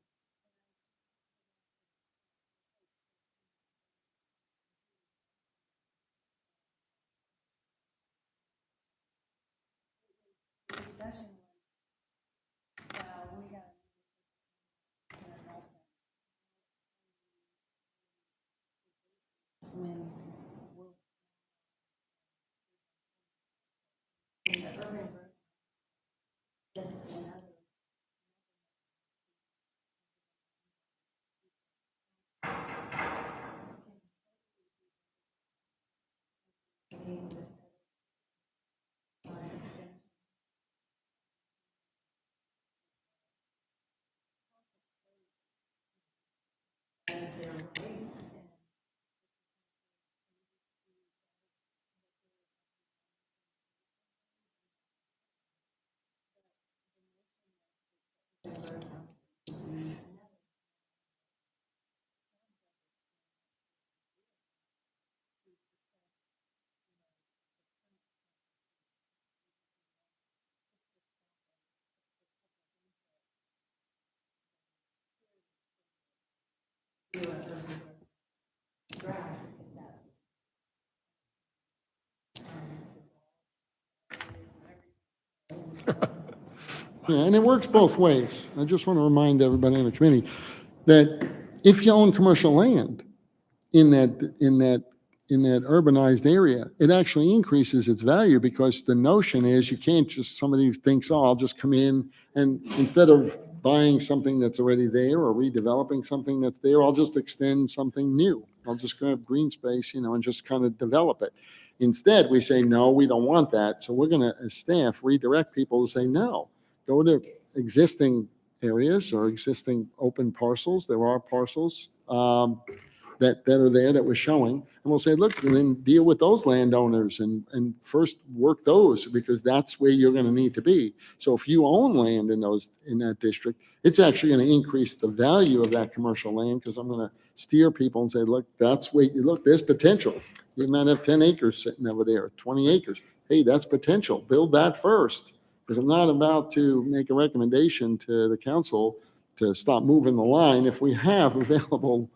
Speaker 9: Yeah, and it works both ways. I just want to remind everybody in the committee that if you own commercial land in that urbanized area, it actually increases its value because the notion is you can't just, somebody thinks, oh, I'll just come in and instead of buying something that's already there or redeveloping something that's there, I'll just extend something new. I'll just grab green space, and just kind of develop it. Instead, we say, no, we don't want that. So we're going to, as staff, redirect people to say, no, go to existing areas or existing open parcels. There are parcels that are there that we're showing. And we'll say, look, and then deal with those landowners and first work those because that's where you're going to need to be. So if you own land in that district, it's actually going to increase the value of that commercial land because I'm going to steer people and say, look, that's where you look, there's potential. You might have 10 acres sitting over there, 20 acres. Hey, that's potential. Build that first. Because I'm not about to make a recommendation to the council to stop moving the line if we have available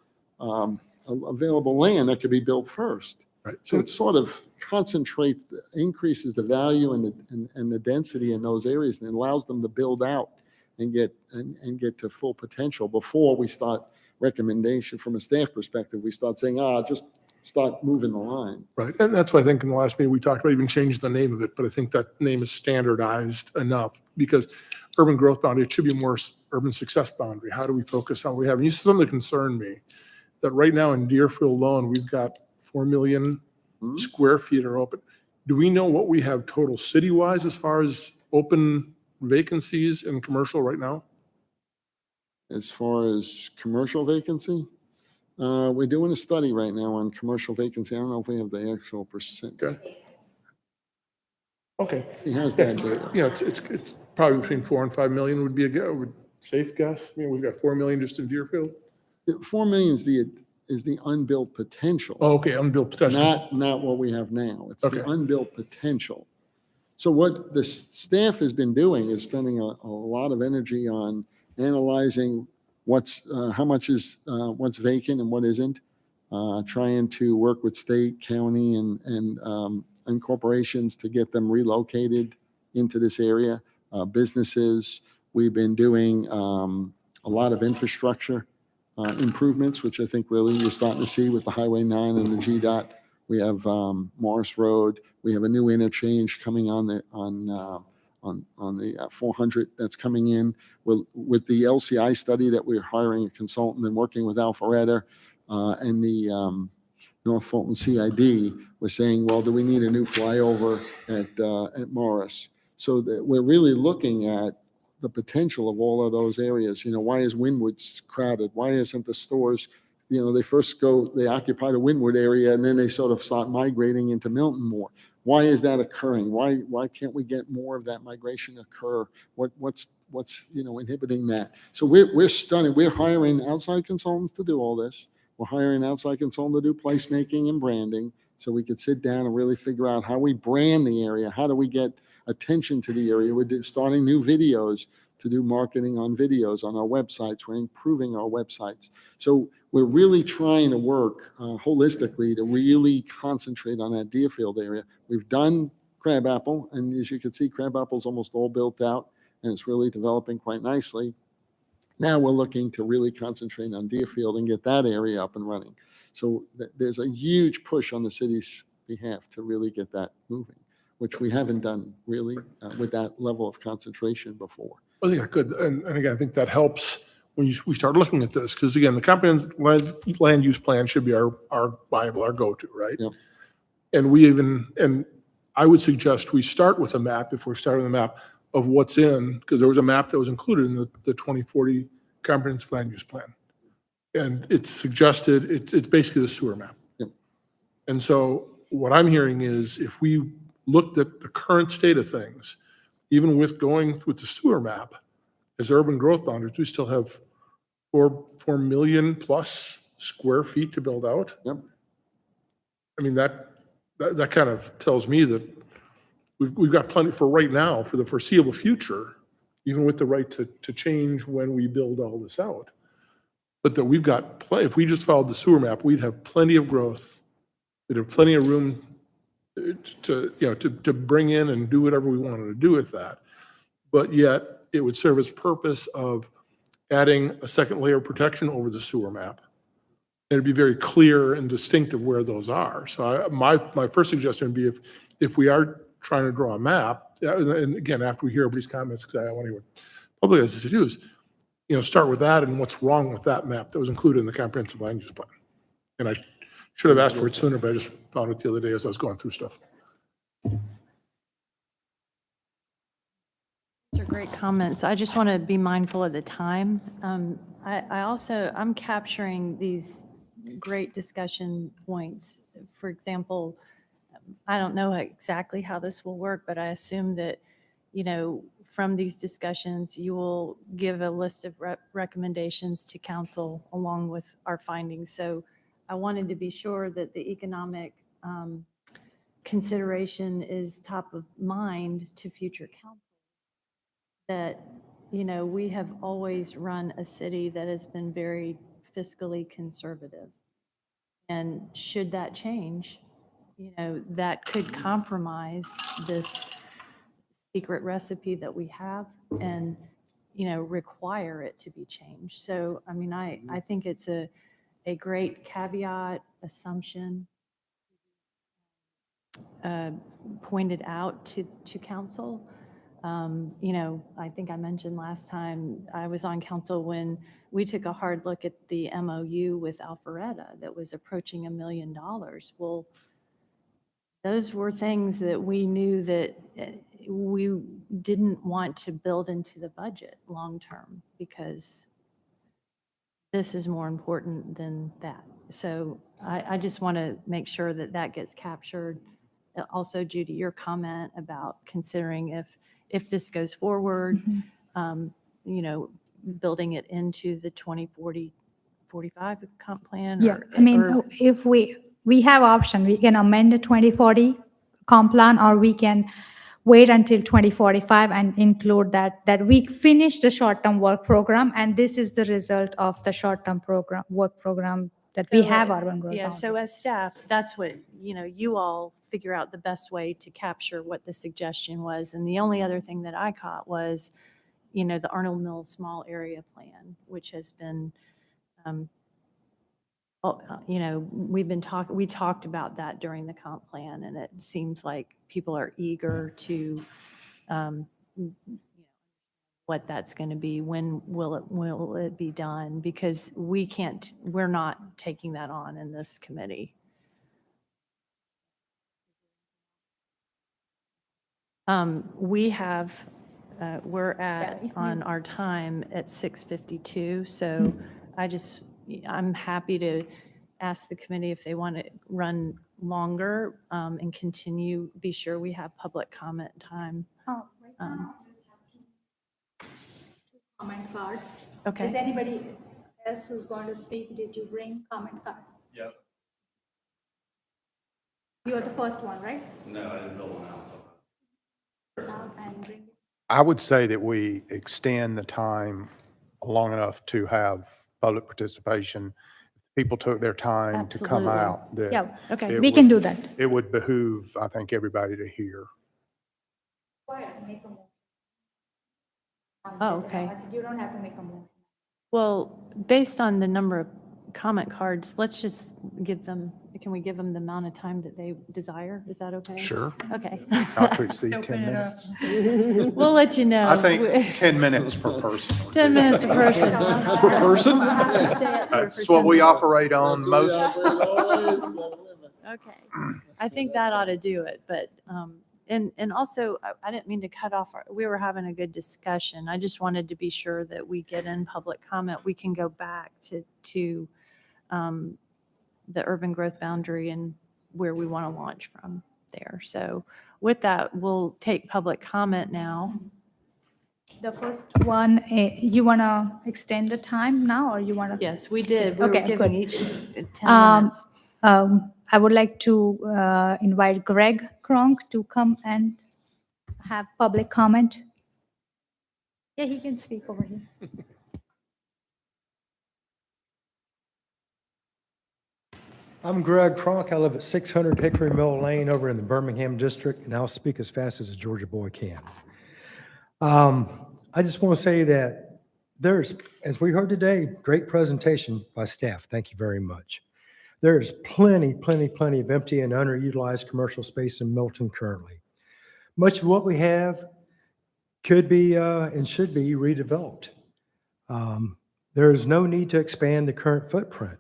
Speaker 9: land that could be built first.
Speaker 7: Right.
Speaker 9: So it sort of concentrates, increases the value and the density in those areas and allows them to build out and get to full potential before we start recommendation from a staff perspective. We start saying, just start moving the line.
Speaker 7: Right, and that's why I think in the last meeting, we talked about even changing the name of it, but I think that name is standardized enough because urban growth boundary, it should be more urban success boundary. How do we focus on what we have? And you said something that concerned me, that right now in Deerfield alone, we've got 4 million square feet are open. Do we know what we have total city-wise as far as open vacancies in commercial right now?
Speaker 9: As far as commercial vacancy, we're doing a study right now on commercial vacancy. I don't know if we have the actual percent.
Speaker 7: Okay.
Speaker 9: He has that data.
Speaker 7: It's probably between 4 and 5 million would be a safe guess. I mean, we've got 4 million just in Deerfield.
Speaker 9: 4 million is the unbuilt potential.
Speaker 7: Oh, okay, unbuilt potential.
Speaker 9: Not what we have now. It's
Speaker 7: Okay.
Speaker 9: the unbuilt potential. So what the staff has been doing is spending a lot of energy on analyzing how much is what's vacant and what isn't, trying to work with state, county, and corporations to get them relocated into this area. Businesses, we've been doing a lot of infrastructure improvements, which I think really you're starting to see with the Highway 9 and the GDOT. We have Morris Road. We have a new interchange coming on the 400 that's coming in. With the LCI study that we're hiring a consultant and working with Alpharetta and the North Fulton CID, we're saying, well, do we need a new flyover at Morris? So that we're really looking at the potential of all of those areas. Why is Wynwood crowded? Why isn't the stores, they occupy the Wynwood area and then they sort of start migrating into Milton more. Why is that occurring? Why can't we get more of that migration occur? What's inhibiting that? So we're studying. We're hiring outside consultants to do all this. We're hiring outside consultants to do placemaking and branding, so we could sit down and really figure out how we brand the area. How do we get attention to the area? We're starting new videos to do marketing on videos on our websites. We're improving our websites. So we're really trying to work holistically to really concentrate on that Deerfield area. We've done Crabapple, and as you can see, Crabapple's almost all built out, and it's really developing quite nicely. Now we're looking to really concentrate on Deerfield and get that area up and running. So there's a huge push on the city's behalf to really get that moving, which we haven't done really with that level of concentration before.
Speaker 7: I think I could, and again, I think that helps when we start looking at this, because again, the comprehensive land use plan should be our Bible, our go-to, right?
Speaker 9: Yep.
Speaker 7: And I would suggest we start with a map, if we're starting the map, of what's in, because there was a map that was included in the 2040 comprehensive land use plan. And it's suggested, it's basically the sewer map.
Speaker 9: Yep.
Speaker 7: And so what I'm hearing is if we looked at the current state of things, even with going with the sewer map as urban growth boundaries, we still have 4 million plus square feet to build out.
Speaker 9: Yep.
Speaker 7: I mean, that kind of tells me that we've got plenty for right now, for the foreseeable future, even with the right to change when we build all this out. But that we've got plenty, if we just followed the sewer map, we'd have plenty of growth. We'd have plenty of room to bring in and do whatever we wanted to do with that. but yet it would serve its purpose of adding a second layer of protection over the sewer map. It'd be very clear and distinct of where those are. So my first suggestion would be if we are trying to draw a map, and again, after we hear everybody's comments, because I want to hear what public has to do, is, start with that and what's wrong with that map that was included in the comprehensive land use plan. And I should have asked for it sooner, but I just found it the other day as I was going through stuff.
Speaker 3: Those are great comments. I just want to be mindful of the time. I'm capturing these great discussion points. For example, I don't know exactly how this will work, but I assume that, from these discussions, you will give a list of recommendations to council along with our findings. So I wanted to be sure that the economic consideration is top of mind to future council. That, we have always run a city that has been very fiscally conservative. And should that change, that could compromise this secret recipe that we have and, require it to be changed. So, I mean, I think it's a great caveat assumption pointed out to council. I think I mentioned last time I was on council when we took a hard look at the MOU with Alpharetta that was approaching $1 million. Well, those were things that we knew that we didn't want to build into the budget long-term because this is more important than that. So I just want to make sure that that gets captured. Also, Judy, your comment about considering if this goes forward, building it into the 2040, 45 comp plan?
Speaker 8: Yeah, I mean, if we have option, we can amend the 2040 comp plan, or we can wait until 2045 and include that we finish the short-term work program, and this is the result of the short-term work program that we have urban growth.
Speaker 3: Yeah, so as staff, that's what, you all figure out the best way to capture what the suggestion was. And the only other thing that I caught was, the Arnold Mills Small Area Plan, which has been, we talked about that during the comp plan, and it seems like people are eager to, what that's going to be, when will it be done? Because we're not taking that on in this committee. We're on our time at 6:52, so I'm happy to ask the committee if they want to run longer and continue, be sure we have public comment time.
Speaker 8: Comment cards.
Speaker 3: Okay.
Speaker 8: Is anybody else who's going to speak? Did you bring comment card?
Speaker 11: Yep.
Speaker 8: You're the first one, right?
Speaker 11: No, I didn't build one out.
Speaker 8: And bring it.
Speaker 2: I would say that we extend the time long enough to have public participation. If people took their time to come
Speaker 3: Absolutely.
Speaker 2: out, that
Speaker 8: Yeah,
Speaker 3: Okay.
Speaker 2: it
Speaker 8: we can
Speaker 2: would-
Speaker 8: do that.
Speaker 2: It would behoove, I think, everybody to hear.
Speaker 3: Oh, okay.
Speaker 8: You don't have to make a motion.
Speaker 3: Well, based on the number of comment cards, let's just can we give them the amount of time that they desire? Is that okay?
Speaker 2: Sure.
Speaker 3: Okay.
Speaker 2: Not to exceed 10 minutes.
Speaker 3: We'll let you know.
Speaker 2: I think 10 minutes per person.
Speaker 3: 10 minutes a person.
Speaker 2: Per person? That's what we operate on most.
Speaker 3: Okay. I think that ought to do it, but, and also, I didn't mean to cut off, we were having a good discussion. I just wanted to be sure that we get in public comment. We can go back to the urban growth boundary and where we want to launch from there. So with that, we'll take public comment now.
Speaker 8: The first one, you want to extend the time now, or you want to?
Speaker 3: Yes, we did. We were
Speaker 8: Okay,
Speaker 3: giving
Speaker 8: good.
Speaker 3: each 10 minutes.
Speaker 8: I would like to invite Greg Kronk to come and have public comment. Yeah, he can speak over here.
Speaker 13: I'm Greg Kronk. I live at 600 Hickory Mill Lane over in the Birmingham district, and I'll speak as fast as a Georgia boy can. I just want to say that there's, as we heard today, great presentation by staff. Thank you very much. There's plenty of empty and underutilized commercial space in Milton currently. Much of what we have could be and should be redeveloped. There is no need to expand the current footprint.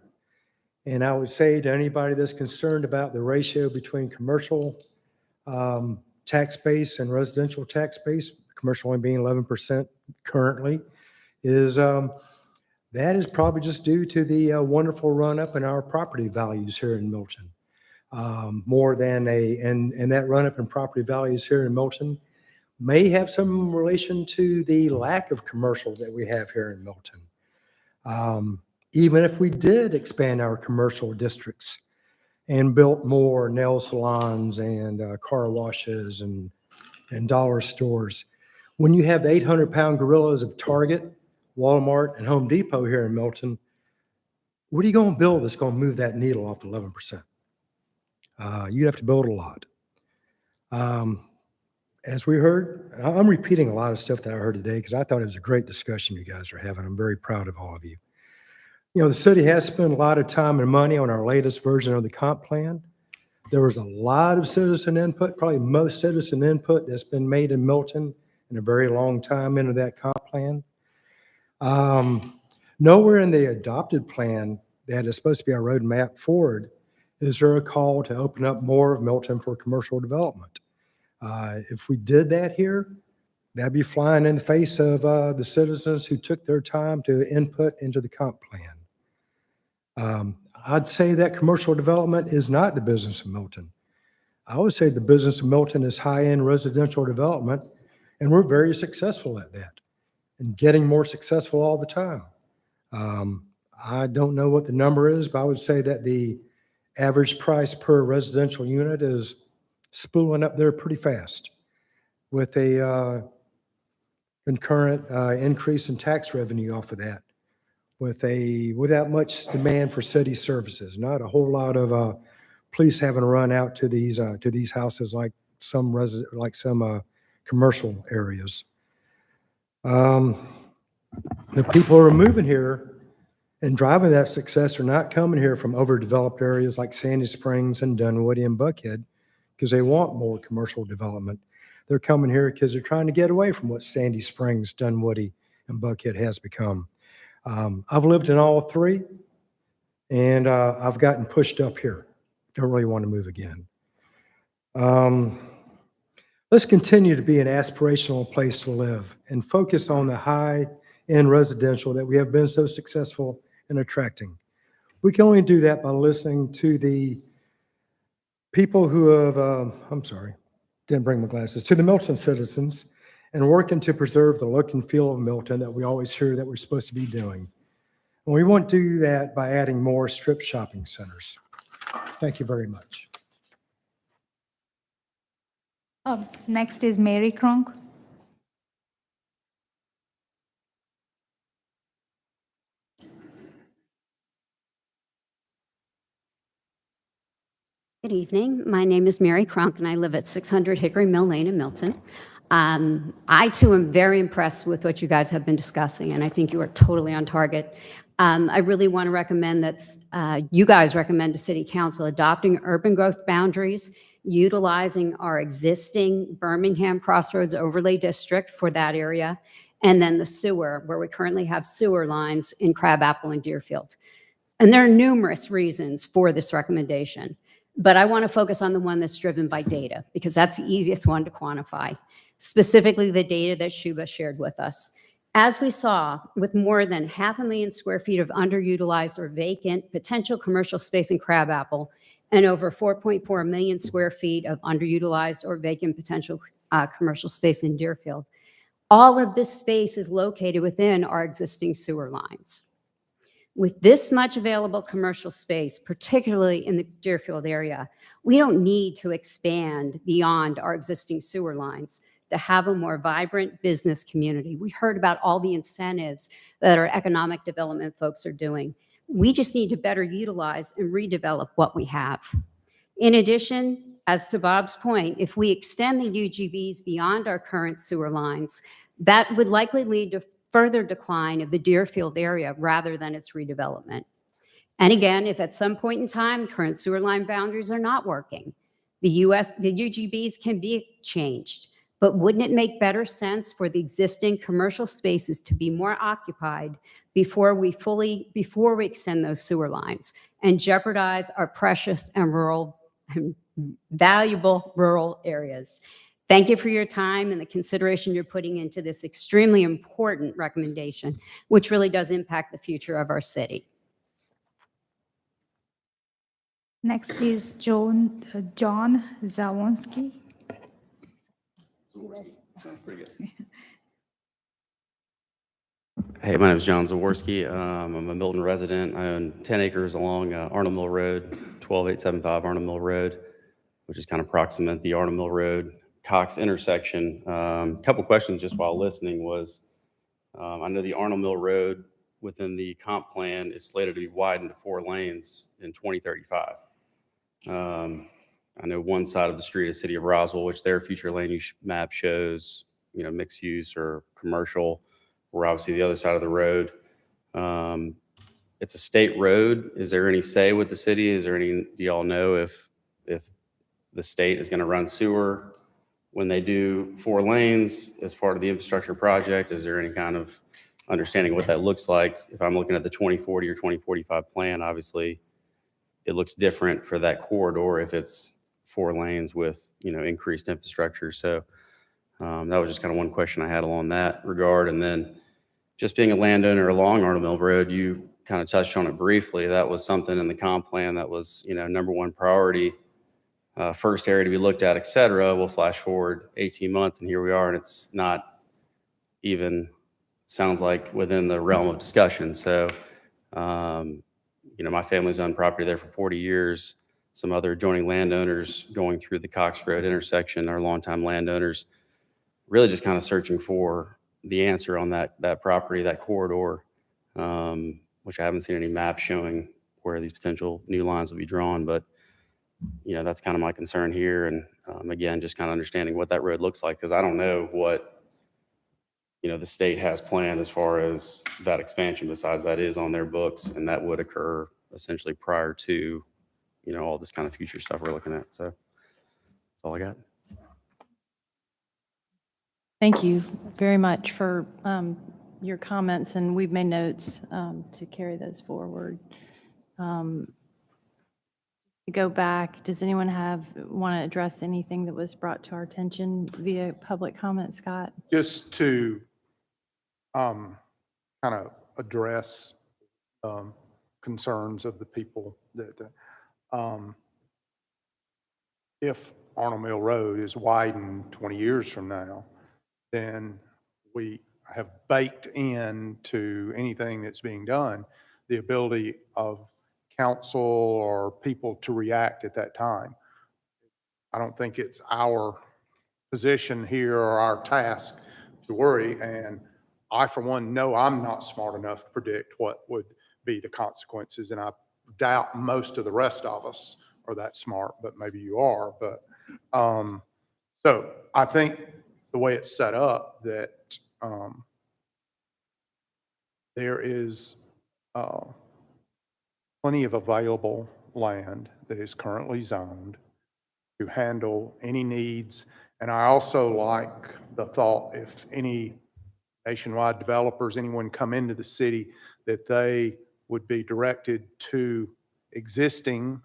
Speaker 13: And I would say to anybody that's concerned about the ratio between commercial tax base and residential tax base, commercial only being 11% currently, is that is probably just due to the wonderful run up in our property values here in Milton. More than and that run up in property values here in Milton may have some relation to the lack of commercial that we have here in Milton. Even if we did expand our commercial districts and built more nail salons and car washes and dollar stores, when you have the 800-pound gorillas of Target, Walmart, and Home Depot here in Milton, what are you going to build that's going to move that needle off 11%? You have to build a lot. As we heard, I'm repeating a lot of stuff that I heard today because I thought it was a great discussion you guys are having. I'm very proud of all of you. You know, the city has spent a lot of time and money on our latest version of the comp plan. There was a lot of citizen input, probably most citizen input that's been made in Milton in a very long time into that comp plan. Nowhere in the adopted plan that is supposed to be our roadmap forward is there a call to open up more of Milton for commercial development. If we did that here, that'd be flying in the face of the citizens who took their time to input into the comp plan. I'd say that commercial development is not the business of Milton. I would say the business of Milton is high-end residential development, and we're very successful at that and getting more successful all the time. I don't know what the number is, but I would say that the average price per residential unit is spooling up there pretty fast with a concurrent increase in tax revenue off of that, without much demand for city services. Not a whole lot of police having to run out to these houses like some commercial areas. The people who are moving here and driving that success are not coming here from overdeveloped areas like Sandy Springs and Dunwoody and Buckhead because they want more commercial development. They're coming here because they're trying to get away from what Sandy Springs, Dunwoody, and Buckhead has become. I've lived in all three, and I've gotten pushed up here. Don't really want to move again. Let's continue to be an aspirational place to live and focus on the high-end residential that we have been so successful in attracting. We can only do that by listening to the people who have, I'm sorry, didn't bring my glasses, to the Milton citizens and working to preserve the look and feel of Milton that we always hear that we're supposed to be doing. And we want to do that by adding more strip shopping centers. Thank you very much.
Speaker 8: Next is Mary Cronk.
Speaker 14: Good evening. My name is Mary Cronk, and I live at 600 Hickory Mill Lane in Milton. I, too, am very impressed with what you guys have been discussing, and I think you are totally on target. I really want to recommend that you guys recommend to City Council adopting urban growth boundaries, utilizing our existing Birmingham Crossroads Overlay District for that area, and then the sewer, where we currently have sewer lines in Crabapple and Deerfield. And there are numerous reasons for this recommendation, but I want to focus on the one that's driven by data, because that's the easiest one to quantify, specifically the data that Shuba shared with us. As we saw, with more than 500,000 square feet of underutilized or vacant potential commercial space in Crabapple and over 4.4 million square feet of underutilized or vacant potential commercial space in Deerfield, all of this space is located within our existing sewer lines. With this much available commercial space, particularly in the Deerfield area, we don't need to expand beyond our existing sewer lines to have a more vibrant business community. We heard about all the incentives that our economic development folks are doing. We just need to better utilize and redevelop what we have. In addition, as to Bob's point, if we extend the UGVs beyond our current sewer lines, that would likely lead to further decline of the Deerfield area rather than its redevelopment. And again, if at some point in time current sewer line boundaries are not working, the UGBs can be changed. But wouldn't it make better sense for the existing commercial spaces to be more occupied before we extend those sewer lines and jeopardize our precious and valuable rural areas? Thank you for your time and the consideration you're putting into this extremely important recommendation, which really does impact the future of our city.
Speaker 8: Next is John Zawonsky.
Speaker 15: Hey, my name is John Zaworski. I'm a Milton resident. I own 10 acres along Arnold Mill Road, 12875 Arnold Mill Road, which is kind of proximate the Arnold Mill Road Cox intersection. Couple questions just while listening was, I know the Arnold Mill Road within the comp plan is slated to be widened to 4 lanes in 2035. I know one side of the street is City of Roswell, which their future land use map shows, mixed use or commercial. We're obviously the other side of the road. It's a state road. Is there any say with the city? Do y'all know if the state is going to run sewer when they do 4 lanes as part of the infrastructure project? Is there any kind of understanding what that looks like? If I'm looking at the 2040 or 2045 plan, obviously it looks different for that corridor if it's 4 lanes with, increased infrastructure. So that was just kind of one question I had along that regard. And then just being a landowner along Arnold Mill Road, you kind of touched on it briefly. That was something in the comp plan that was, number one priority, first area to be looked at, et cetera. We'll flash forward 18 months and here we are, and it's not even, sounds like within the realm of discussion. So, my family's owned property there for 40 years. Some other adjoining landowners going through the Cox Road intersection are longtime landowners, really just kind of searching for the answer on that property, that corridor, which I haven't seen any maps showing where these potential new lines will be drawn. But, that's kind of my concern here. And again, just kind of understanding what that road looks like, because I don't know what, the state has planned as far as that expansion, besides that is on their books, and that would occur essentially prior to, all this kind of future stuff we're looking at. So that's all I got.
Speaker 3: Thank you very much for your comments, and we've made notes to carry those forward. To go back, does anyone want to address anything that was brought to our attention via public comment, Scott?
Speaker 2: Just to kind of address concerns of the people that if Arnold Mill Road is widened 20 years from now, then we have baked into anything that's being done the ability of council or people to react at that time. I don't think it's our position here or our task to worry. And I, for one, know I'm not smart enough to predict what would be the consequences. And I doubt most of the rest of us are that smart, but maybe you are. But so I think the way it's set up, that there is plenty of available land that is currently zoned to handle any needs. And I also like the thought, if any nationwide developers, anyone come into the city, that they would be directed to existing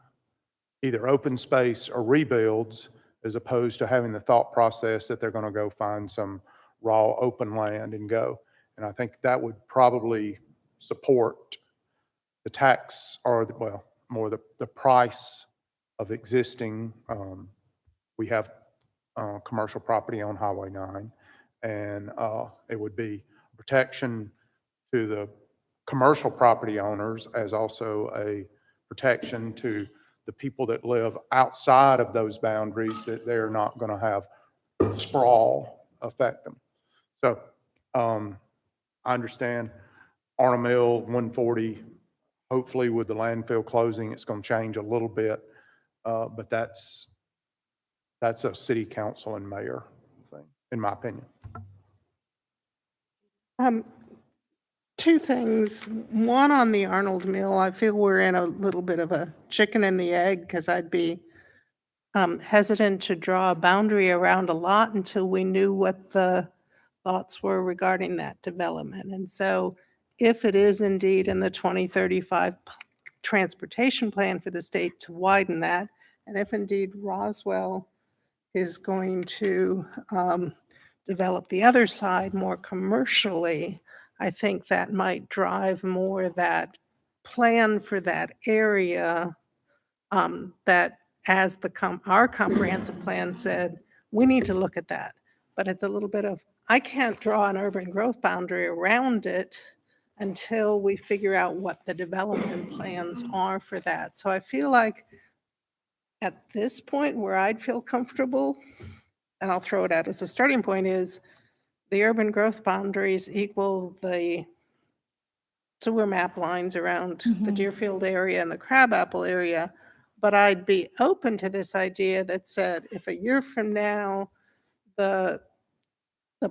Speaker 2: either open space or rebuilds, as opposed to having the thought process that they're going to go find some raw open land and go. And I think that would probably support the tax, or more the price of existing. We have commercial property on Highway 9, and it would be protection to the commercial property owners, as also a protection to the people that live outside of those boundaries, that they're not going to have sprawl affect them. So I understand Arnold Mill 140, hopefully with the landfill closing, it's going to change a little bit, but that's That's a city council and mayor thing, in my opinion.
Speaker 5: Two things. One, on the Arnold Mill, I feel we're in a little bit of a chicken and the egg, because I'd be hesitant to draw a boundary around a lot until we knew what the thoughts were regarding that development. And so if it is indeed in the 2035 transportation plan for the state to widen that, and if indeed Roswell is going to develop the other side more commercially, I think that might drive more that plan for that area, that as our comprehensive plan said, we need to look at that. But it's a little bit of, I can't draw an urban growth boundary around it until we figure out what the development plans are for that. So I feel like at this point where I'd feel comfortable, and I'll throw it out as a starting point, is the urban growth boundaries equal the sewer map lines around the Deerfield area and the Crabapple area. But I'd be open to this idea that said, if a year from now, the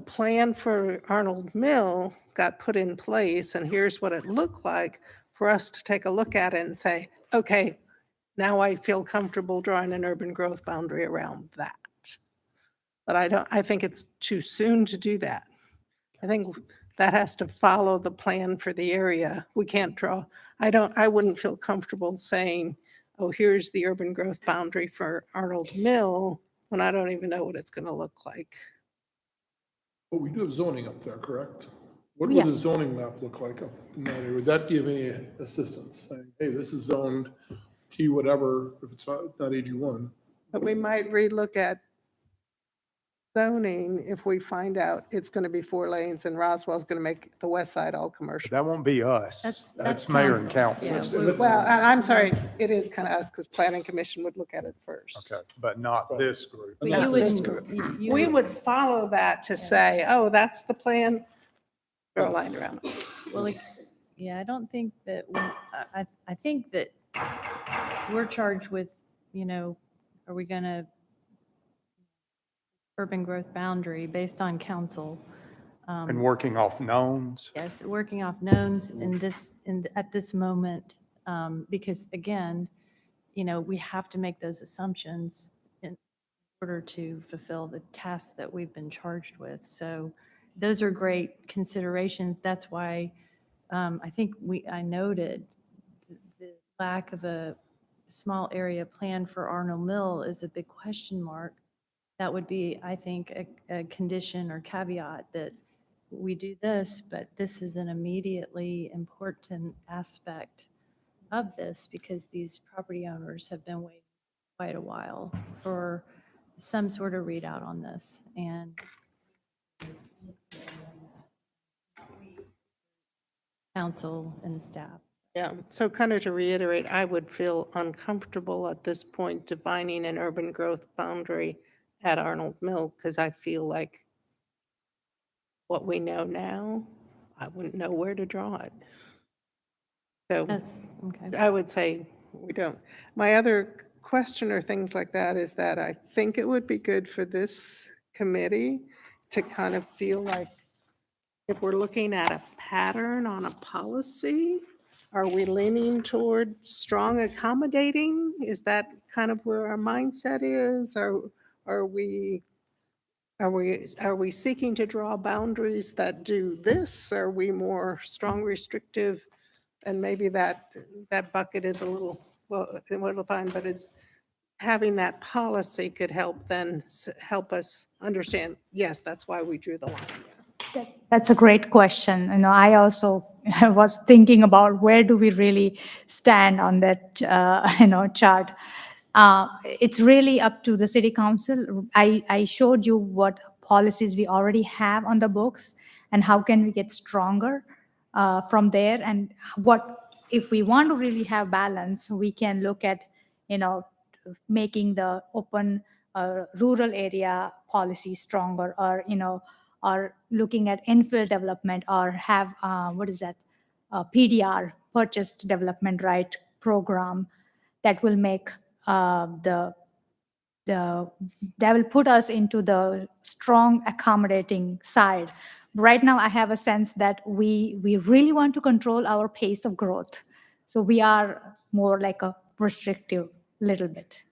Speaker 5: plan for Arnold Mill got put in place and here's what it looked like, for us to take a look at it and say, okay, now I feel comfortable drawing an urban growth boundary around that. But I think it's too soon to do that. I think that has to follow the plan for the area. We can't draw, I wouldn't feel comfortable saying, oh, here's the urban growth boundary for Arnold Mill, when I don't even know what it's going to look like.
Speaker 7: But we do have zoning up there, correct? What
Speaker 8: Yeah.
Speaker 7: would the zoning map look like up in that area? Would that give any assistance? Saying, hey, this is zoned T whatever, if it's not AG1.
Speaker 5: But we might relook at zoning if we find out it's going to be 4 lanes and Roswell's going to make the west side all
Speaker 2: But
Speaker 5: commercial.
Speaker 2: that won't be us.
Speaker 3: That's
Speaker 2: That's mayor and
Speaker 3: council.
Speaker 2: council.
Speaker 3: Yeah,
Speaker 5: Well, and I'm sorry, it is kind of us, because planning commission would look at it first.
Speaker 2: Okay, but not this group.
Speaker 3: But
Speaker 5: Not
Speaker 3: you
Speaker 5: this
Speaker 3: wouldn't-
Speaker 5: group.
Speaker 3: you
Speaker 5: We
Speaker 3: would-
Speaker 5: would follow that to say, oh, that's the plan, draw a line around it.
Speaker 3: Well, yeah, I don't think that, I think that we're charged with, are we going to urban growth boundary based on council?
Speaker 2: And working off knowns.
Speaker 3: Yes, working off knowns at this moment, because again, we have to make those assumptions in order to fulfill the tasks that we've been charged with. So those are great considerations. That's why I think I noted the lack of a small area plan for Arnold Mill is a big question mark. That would be, I think, a condition or caveat that we do this, but this is an immediately important aspect of this, because these property owners have been waiting quite a while for some sort of readout on this. And council and staff.
Speaker 5: Yeah, so kind of to reiterate, I would feel uncomfortable at this point defining an urban growth boundary at Arnold Mill, because I feel like what we know now, I wouldn't know where to draw it. So
Speaker 3: That's, okay.
Speaker 5: I would say we don't. My other question or things like that is that I think it would be good for this committee to kind of feel like, if we're looking at a pattern on a policy, are we leaning toward strong accommodating? Is that kind of where our mindset is? Are we seeking to draw boundaries that do this? Are we more strong restrictive? And maybe that bucket is a little, defined, but it's having that policy could help then help us understand, yes, that's why we drew the line.
Speaker 8: That's a great question. I also was thinking about where do we really stand on that, chart. It's really up to the city council. I showed you what policies we already have on the books and how can we get stronger from there. And what, if we want to really have balance, we can look at, making the open rural area policy stronger, or looking at infill development, or have, PDR, purchased development right program, that will make the that will put us into the strong accommodating side. Right now, I have a sense that we really want to control our pace of growth. So we are more like a restrictive little bit.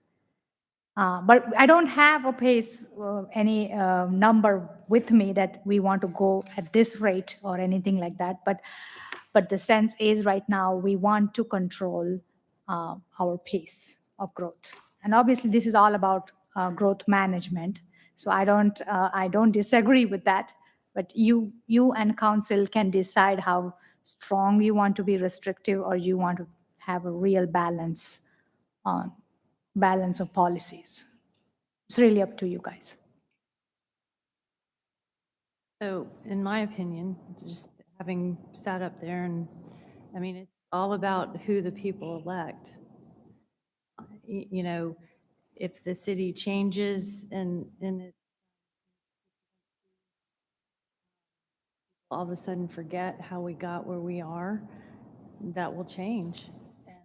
Speaker 8: But I don't have a pace, any number with me that we want to go at this rate or anything like that. But the sense is right now we want to control our pace of growth. And obviously, this is all about growth management. So I don't disagree with that. But you and council can decide how strong you want to be restrictive or you want to have a real balance of policies. It's really up to you guys.
Speaker 3: So in my opinion, just having sat up there and, I mean, it's all about who the people elect. You know, if the city changes and it all of a sudden forget how we got where we are, that will change. And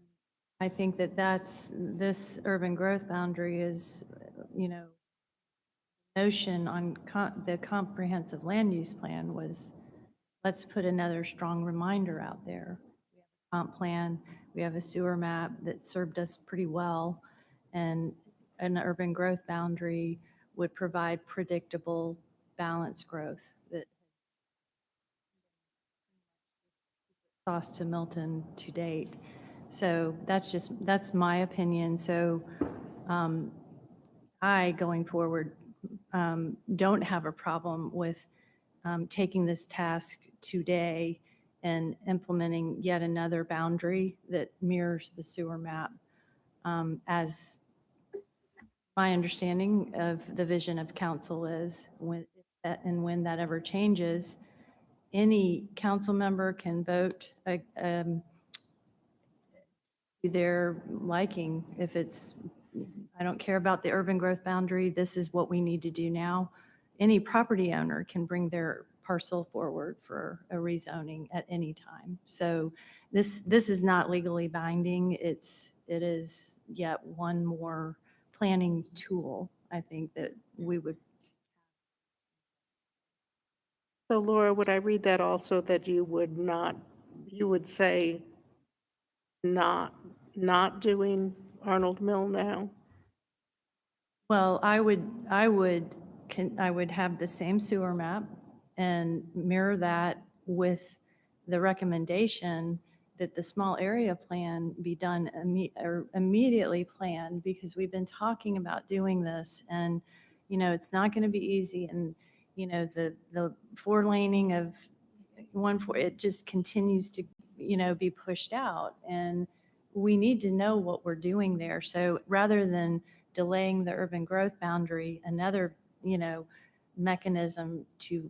Speaker 3: I think that this urban growth boundary is, you know, notion on the comprehensive land use plan was, let's put another strong reminder out there. We have a comp plan, we have a sewer map that served us pretty well, and an urban growth boundary would provide predictable, balanced growth that cost to Milton to date. So that's my opinion. So I, going forward, don't have a problem with taking this task today and implementing yet another boundary that mirrors the sewer map. As my understanding of the vision of council is, when that ever changes, any council member can vote to their liking. If it's, I don't care about the urban growth boundary, this is what we need to do now. Any property owner can bring their parcel forward for a rezoning at any time. So this is not legally binding. It is yet one more planning tool, I think, that we would.
Speaker 5: So Laura, would I read that also that you would say not doing Arnold Mill now?
Speaker 3: Well, I would have the same sewer map and mirror that with the recommendation that the small area plan be done immediately planned, because we've been talking about doing this, and, you know, it's not going to be easy. And, you know, the 4-laning of it just continues to, you know, be pushed out, and we need to know what we're doing there. So rather than delaying the urban growth boundary, another, you know, mechanism to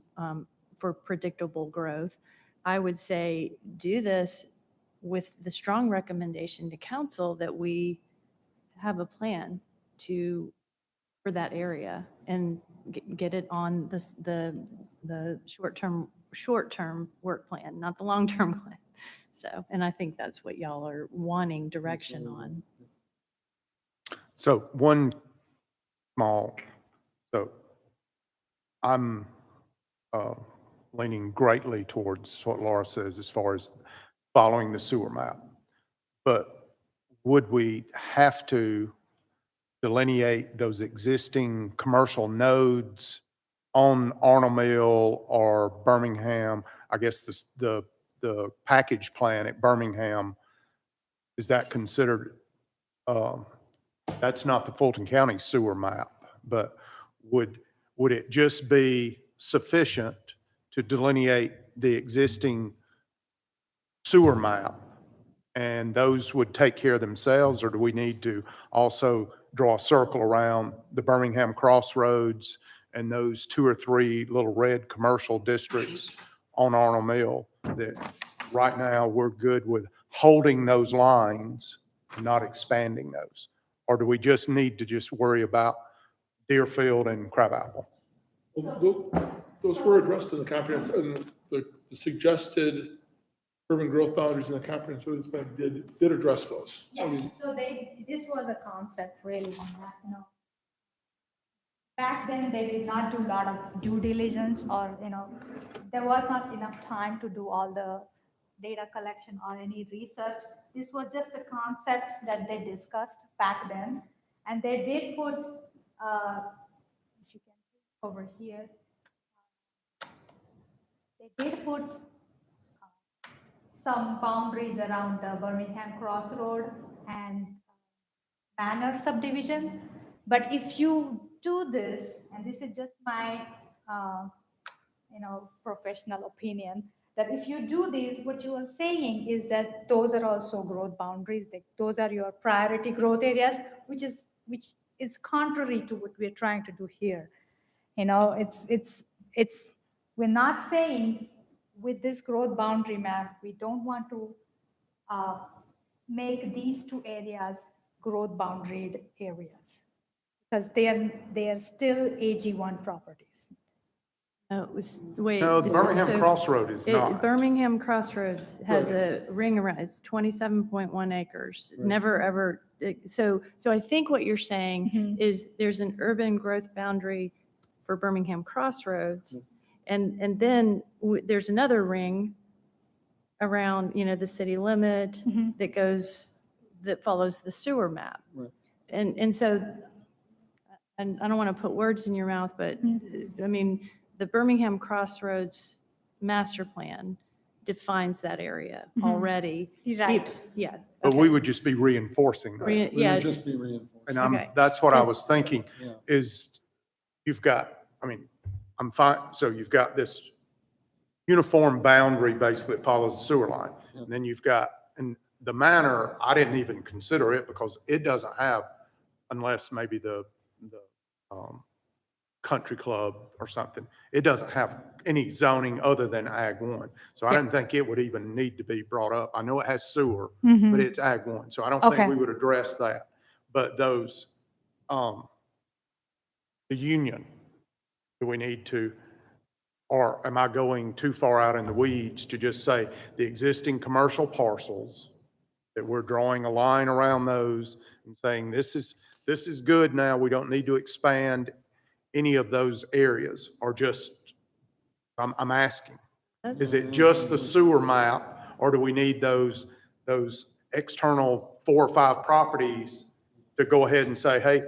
Speaker 3: for predictable growth, I would say do this with the strong recommendation to council that we have a plan for that area and get it on the short-term work plan, not the long-term plan. So, and I think that's what y'all are wanting direction on.
Speaker 2: So so I'm leaning greatly towards what Laura says as far as following the sewer map. But would we have to delineate those existing commercial nodes on Arnold Mill or Birmingham? I guess the package plan at Birmingham, is that considered, that's not the Fulton County sewer map, but would it just be sufficient to delineate the existing sewer map and those would take care of themselves, or do we need to also draw a circle around the Birmingham Crossroads and those 2 or 3 little red commercial districts on Arnold Mill that right now we're good with holding those lines and not expanding those? Or do we just need to just worry about Deerfield and Crabapple?
Speaker 7: Well, those were addressed in the comprehensive, and the suggested urban growth boundaries in the comprehensive plan did address those. I
Speaker 8: Yeah,
Speaker 7: mean,
Speaker 8: so this was a concept really on that, you know. back then they did not do a lot of due diligence, or there was not enough time to do all the data collection or any research. This was just a concept that they discussed back then, and they did put, if you can see over here, they did put some boundaries around the Birmingham Crossroad and Manor subdivision. But if you do this, and this is just my, professional opinion, that if you do this, what you are saying is that those are also growth boundaries. That those are your priority growth areas, which is contrary to what we're trying to do here. It's we're not saying with this growth boundary map, we don't want to make these two areas growth boundaried areas, because they are still AG1 properties.
Speaker 3: Wait.
Speaker 2: No, the Birmingham
Speaker 3: so
Speaker 2: Crossroad is not.
Speaker 3: Birmingham Crossroads has a ring around, it's 27.1 acres. Never ever, so I think what you're saying is there's an urban growth boundary for Birmingham Crossroads. And then there's another ring around, the city limit that follows the sewer map.
Speaker 9: Right.
Speaker 3: And so, and I don't want to put words in your mouth, but I mean, the Birmingham Crossroads master plan defines that area already.
Speaker 8: Right.
Speaker 3: Yeah.
Speaker 2: But
Speaker 3: okay.
Speaker 2: we would just be reinforcing that.
Speaker 9: We
Speaker 3: Yeah.
Speaker 9: would just be reinforced.
Speaker 2: And
Speaker 3: Okay.
Speaker 2: that's what I was thinking,
Speaker 9: Yeah.
Speaker 2: is you've got, I'm fine, so you've got this uniform boundary basically that follows the sewer line. And then you've got, and the manor, I didn't even consider it because it doesn't have, unless maybe the country club or something, it doesn't have any zoning other than Ag 1. So I didn't think it would even need to be brought up. I know it has sewer, but it's Ag 1. So I don't
Speaker 8: Okay.
Speaker 2: think we would address that. But those, the union, do we need to, or am I going too far out in the weeds to just say the existing commercial parcels, that we're drawing a line around those and saying this is good now, we don't need to expand any of those areas, or just, I'm asking, is it just the sewer map, or do we need those external 4 or 5 properties to go ahead and say, hey,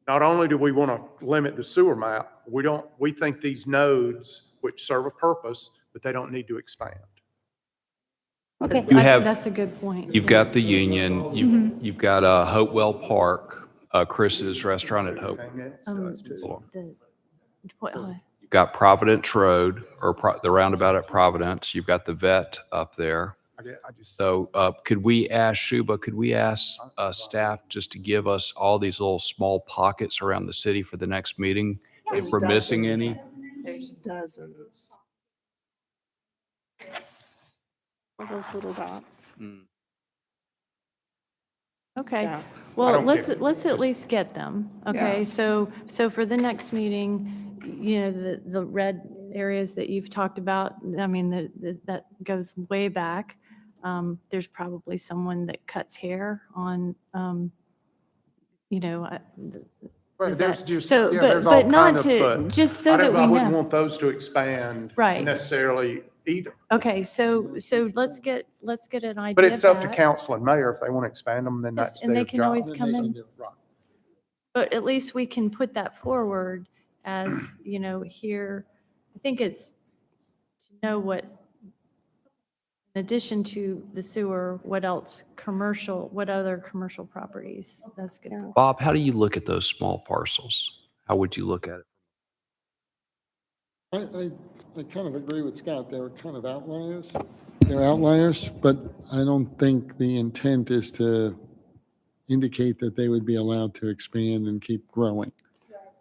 Speaker 2: not only do we want to limit the sewer map, we think these nodes, which serve a purpose, but they don't need to expand.
Speaker 8: Okay.
Speaker 11: You have,
Speaker 3: That's a good point.
Speaker 11: you've got the Union, you've got Hopewell Park, Chris's Restaurant at Hope. Hold on. You've got Providence Road, or the roundabout at Providence. You've got the vet up there. So could we ask Shuba, could we ask staff just to give us all these little small pockets around the city for the next meeting? If we're missing any?
Speaker 5: There's dozens. All those little dots.
Speaker 3: Okay,
Speaker 5: Yeah.
Speaker 3: well,
Speaker 2: don't
Speaker 3: let's
Speaker 2: care.
Speaker 3: at least get them. Okay,
Speaker 5: Yeah.
Speaker 3: so for the next meeting, the red areas that you've talked about, I mean, that goes way back. There's probably someone that cuts hair on,
Speaker 2: Well,
Speaker 3: is
Speaker 2: there's
Speaker 3: that-
Speaker 2: just,
Speaker 3: so,
Speaker 2: yeah,
Speaker 3: but-
Speaker 2: there's all
Speaker 3: but not
Speaker 2: kind of,
Speaker 3: to-
Speaker 2: but
Speaker 3: just so that we
Speaker 2: I wouldn't
Speaker 3: know.
Speaker 2: want those to expand
Speaker 3: Right.
Speaker 2: necessarily either.
Speaker 3: Okay, so let's get an idea.
Speaker 2: But it's
Speaker 3: of
Speaker 2: up to
Speaker 3: that.
Speaker 2: council and mayor. If they want to expand them, then
Speaker 3: Yes,
Speaker 2: that's
Speaker 3: and
Speaker 2: their
Speaker 3: they can
Speaker 2: job.
Speaker 3: always
Speaker 9: Then
Speaker 3: come
Speaker 9: they can
Speaker 3: in.
Speaker 9: do it. Right.
Speaker 3: But at least we can put that forward as, here, I think it's to know what, in addition to the sewer, what other commercial properties? That's good.
Speaker 5: Yeah.
Speaker 11: Bob, how do you look at those small parcels? How would you look at it?
Speaker 9: I kind of agree with Scott. They were kind of outliers. They're outliers, but I don't think the intent is to indicate that they would be allowed to expand and keep growing.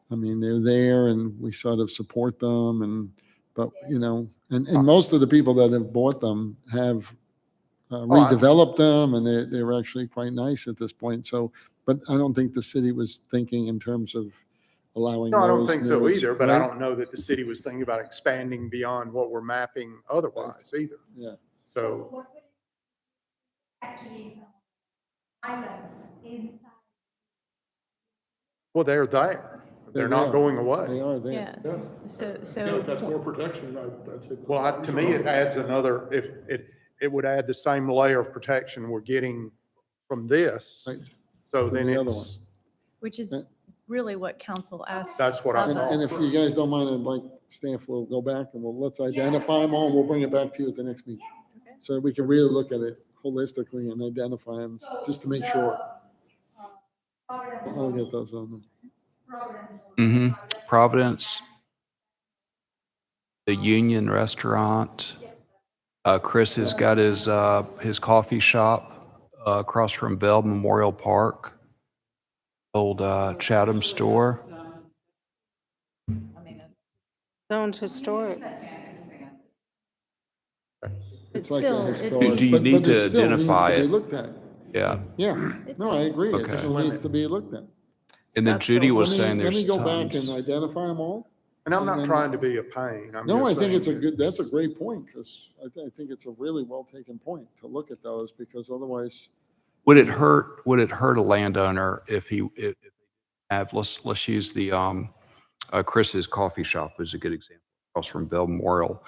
Speaker 9: I mean, they're there and we sort of support them but and most of the people that have bought them have redeveloped them, and they're actually quite nice at this point. So, but I don't think the city was thinking in terms of allowing
Speaker 2: No, I don't
Speaker 9: those
Speaker 2: think so
Speaker 9: nodes,
Speaker 2: either, but I
Speaker 9: right?
Speaker 2: don't know that the city was thinking about expanding beyond what we're mapping otherwise either.
Speaker 9: Yeah.
Speaker 2: So,
Speaker 8: Actually, some items inside.
Speaker 2: well, they're there. They're not going away.
Speaker 9: They are there.
Speaker 3: Yeah.
Speaker 7: Yeah.
Speaker 3: So,
Speaker 7: Yeah, if that's more protection, I'd say.
Speaker 2: Well, to me, it adds another, if it would add the same layer of protection we're getting from this.
Speaker 9: Right.
Speaker 2: So
Speaker 9: To
Speaker 2: then
Speaker 9: the other
Speaker 2: it's,
Speaker 3: which is really what council asked.
Speaker 2: that's what I
Speaker 3: of
Speaker 2: thought.
Speaker 9: And
Speaker 3: us.
Speaker 9: if you guys don't mind, I'd like staff will go back and let's identify them all, and we'll bring it back to you at the next meeting. So we can really look at it holistically and identify them, just to make sure. I'll get those on there.
Speaker 11: Providence, the Union Restaurant. Chris has got his coffee shop across from Bell Memorial Park, old Chatham store.
Speaker 5: Zoned historic.
Speaker 9: It's
Speaker 3: But
Speaker 9: like a
Speaker 3: still,
Speaker 9: historic,
Speaker 11: Do you
Speaker 9: but
Speaker 11: need
Speaker 9: it
Speaker 11: to
Speaker 9: still needs
Speaker 11: identify
Speaker 9: to be
Speaker 11: it?
Speaker 9: looked at.
Speaker 11: Yeah.
Speaker 9: Yeah, no, I agree. It
Speaker 11: Okay.
Speaker 9: still needs to be looked at.
Speaker 11: And then Judy was
Speaker 9: Let me-
Speaker 11: saying
Speaker 9: Let
Speaker 11: there's
Speaker 9: me go back
Speaker 11: tons.
Speaker 9: and identify them all.
Speaker 2: And I'm
Speaker 9: And
Speaker 2: not
Speaker 9: then-
Speaker 2: trying to be a pain. I'm
Speaker 9: No, I
Speaker 2: just
Speaker 9: think it's a
Speaker 2: saying,
Speaker 9: good, that's a great point, because I think it's a really well-taken point to look at those, because otherwise,
Speaker 11: Would it hurt a landowner if let's use the Chris's coffee shop as a good example, across from Bell Memorial.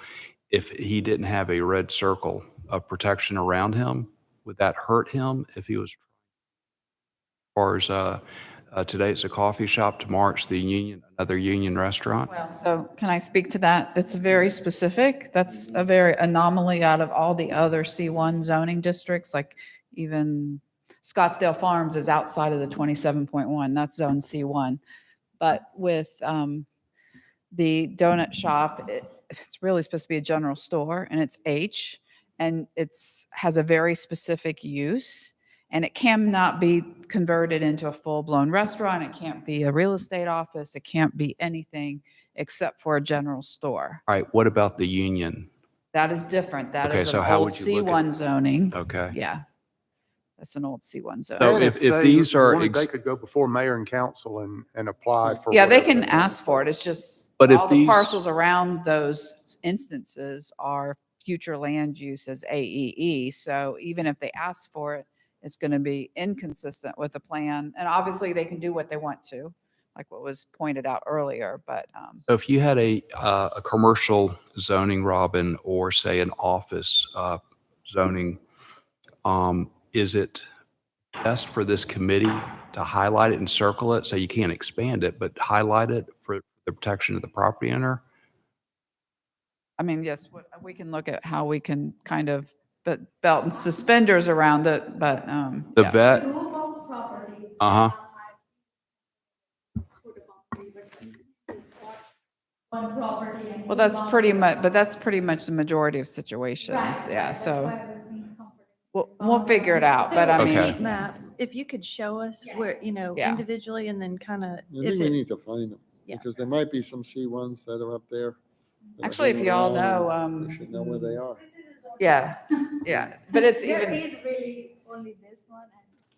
Speaker 11: If he didn't have a red circle of protection around him, would that hurt him if he was, as far as today it's a coffee shop, tomorrow it's the Union, another Union restaurant?
Speaker 12: Well, so can I speak to that? It's very specific. That's a very anomaly out of all the other C1 zoning districts, like even Scottsdale Farms is outside of the 27.1, that's zone C1. But with the donut shop, it's really supposed to be a general store, and it's H, and has a very specific use, and it cannot be converted into a full-blown restaurant. It can't be a real estate office. It can't be anything except for a general store.
Speaker 11: All right, what about the Union?
Speaker 12: That is different. That
Speaker 11: Okay,
Speaker 12: is
Speaker 11: so
Speaker 12: an
Speaker 11: how
Speaker 12: old
Speaker 11: would you look at
Speaker 12: C1 zoning.
Speaker 11: Okay.
Speaker 12: Yeah. That's an old C1
Speaker 11: So
Speaker 12: zoning.
Speaker 2: and
Speaker 11: if
Speaker 2: they
Speaker 11: these are
Speaker 2: wanted,
Speaker 11: ex-
Speaker 2: they could go before mayor and council and apply for.
Speaker 12: Yeah, they
Speaker 2: whatever
Speaker 12: can
Speaker 2: want.
Speaker 12: ask for it. It's just
Speaker 11: But if
Speaker 12: all the
Speaker 11: these-
Speaker 12: parcels around those instances are future land use as AEE. So even if they ask for it, it's going to be inconsistent with the plan. And obviously they can do what they want to, like what was pointed out earlier, but
Speaker 11: So if you had a commercial zoning, Robin, or say an office zoning, is it best for this committee to highlight it and circle it, so you can't expand it, but highlight it for the protection of the property owner?
Speaker 12: I mean, yes, we can look at how we can kind of put belt and suspenders around it, but
Speaker 11: The
Speaker 12: yeah.
Speaker 11: vet, uh-huh.
Speaker 12: Well, that's pretty much, but that's pretty much the majority of situations. Yeah, so we'll figure it out, but I
Speaker 3: So,
Speaker 12: mean.
Speaker 11: Okay.
Speaker 3: heat map, if you could show us where,
Speaker 12: Yeah.
Speaker 3: individually and then kind of,
Speaker 9: I
Speaker 3: if
Speaker 9: think we
Speaker 3: it,
Speaker 9: need to find them,
Speaker 3: Yeah.
Speaker 9: because there might be some C1s that are up there. that are
Speaker 12: Actually, if
Speaker 9: hanging
Speaker 12: y'all
Speaker 9: around,
Speaker 12: know,
Speaker 9: and we should know where they are.
Speaker 12: yeah, yeah, but it's
Speaker 8: There
Speaker 12: even,
Speaker 8: is really only this one.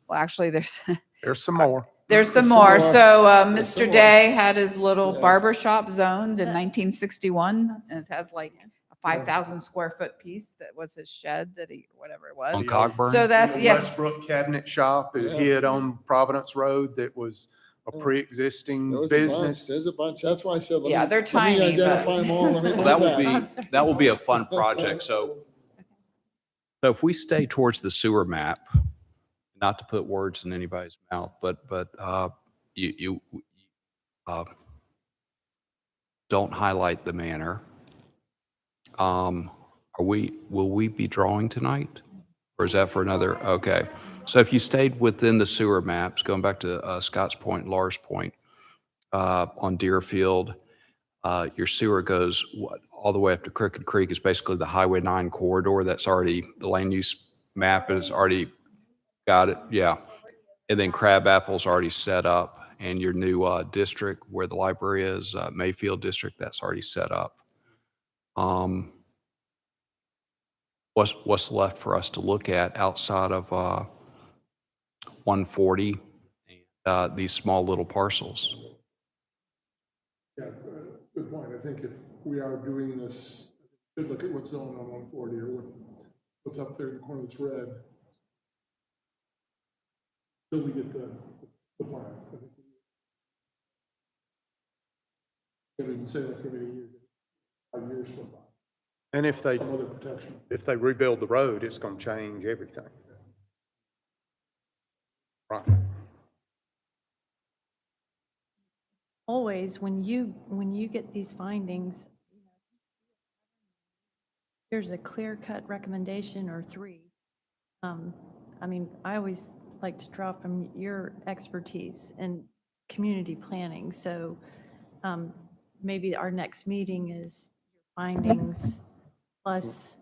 Speaker 12: well, actually, there's
Speaker 2: There's some more.
Speaker 12: some
Speaker 9: Some
Speaker 12: more.
Speaker 9: more.
Speaker 12: So
Speaker 9: There's some
Speaker 12: Mr.
Speaker 9: more.
Speaker 12: Day had his little
Speaker 9: Yeah.
Speaker 12: barber shop zoned in
Speaker 3: That-
Speaker 12: 1961, and
Speaker 3: That's-
Speaker 12: it has like a 5,000 square foot piece that was his shed that he, whatever it was.
Speaker 11: On Cogburn?
Speaker 12: So that's,
Speaker 2: The
Speaker 12: yeah,
Speaker 2: Westbrook Cabinet Shop is
Speaker 9: Yeah.
Speaker 2: hid on Providence Road that was a
Speaker 9: Yeah.
Speaker 2: pre-existing
Speaker 9: There was a bunch,
Speaker 2: business.
Speaker 9: there's a bunch, that's why I said,
Speaker 12: Yeah, they're
Speaker 9: let me
Speaker 12: tiny, but-
Speaker 9: identify them all, let me
Speaker 11: So
Speaker 9: go
Speaker 11: that will
Speaker 9: back.
Speaker 11: that will be a fun project. So if we stay towards the sewer map, not to put words in anybody's mouth, but you don't highlight the manor. Will we be drawing tonight? Or is that for another? Okay. So if you stayed within the sewer maps, going back to Scott's point, Laura's point, on Deerfield, your sewer goes all the way up to Crooked Creek is basically the Highway 9 corridor. That's already, the land use map has already got it. Yeah. And then Crabapple's already set up, and your new district where the library is, Mayfield District, that's already set up. What's left for us to look at outside of 140 and these small little parcels?
Speaker 7: Yeah, good point. I think if we are doing this, we should look at what's going on 140 or what's up there in the corner that's red. Till we get the plan. I think we've been saying that for many years. 5 years go by.
Speaker 2: And if they,
Speaker 7: Some other protection.
Speaker 2: if they rebuild the road, it's gonna change everything. Right.
Speaker 3: Always, when you get these findings, there's a clear-cut recommendation or three. I mean, I always like to draw from your expertise in community planning, so maybe our next meeting is findings plus,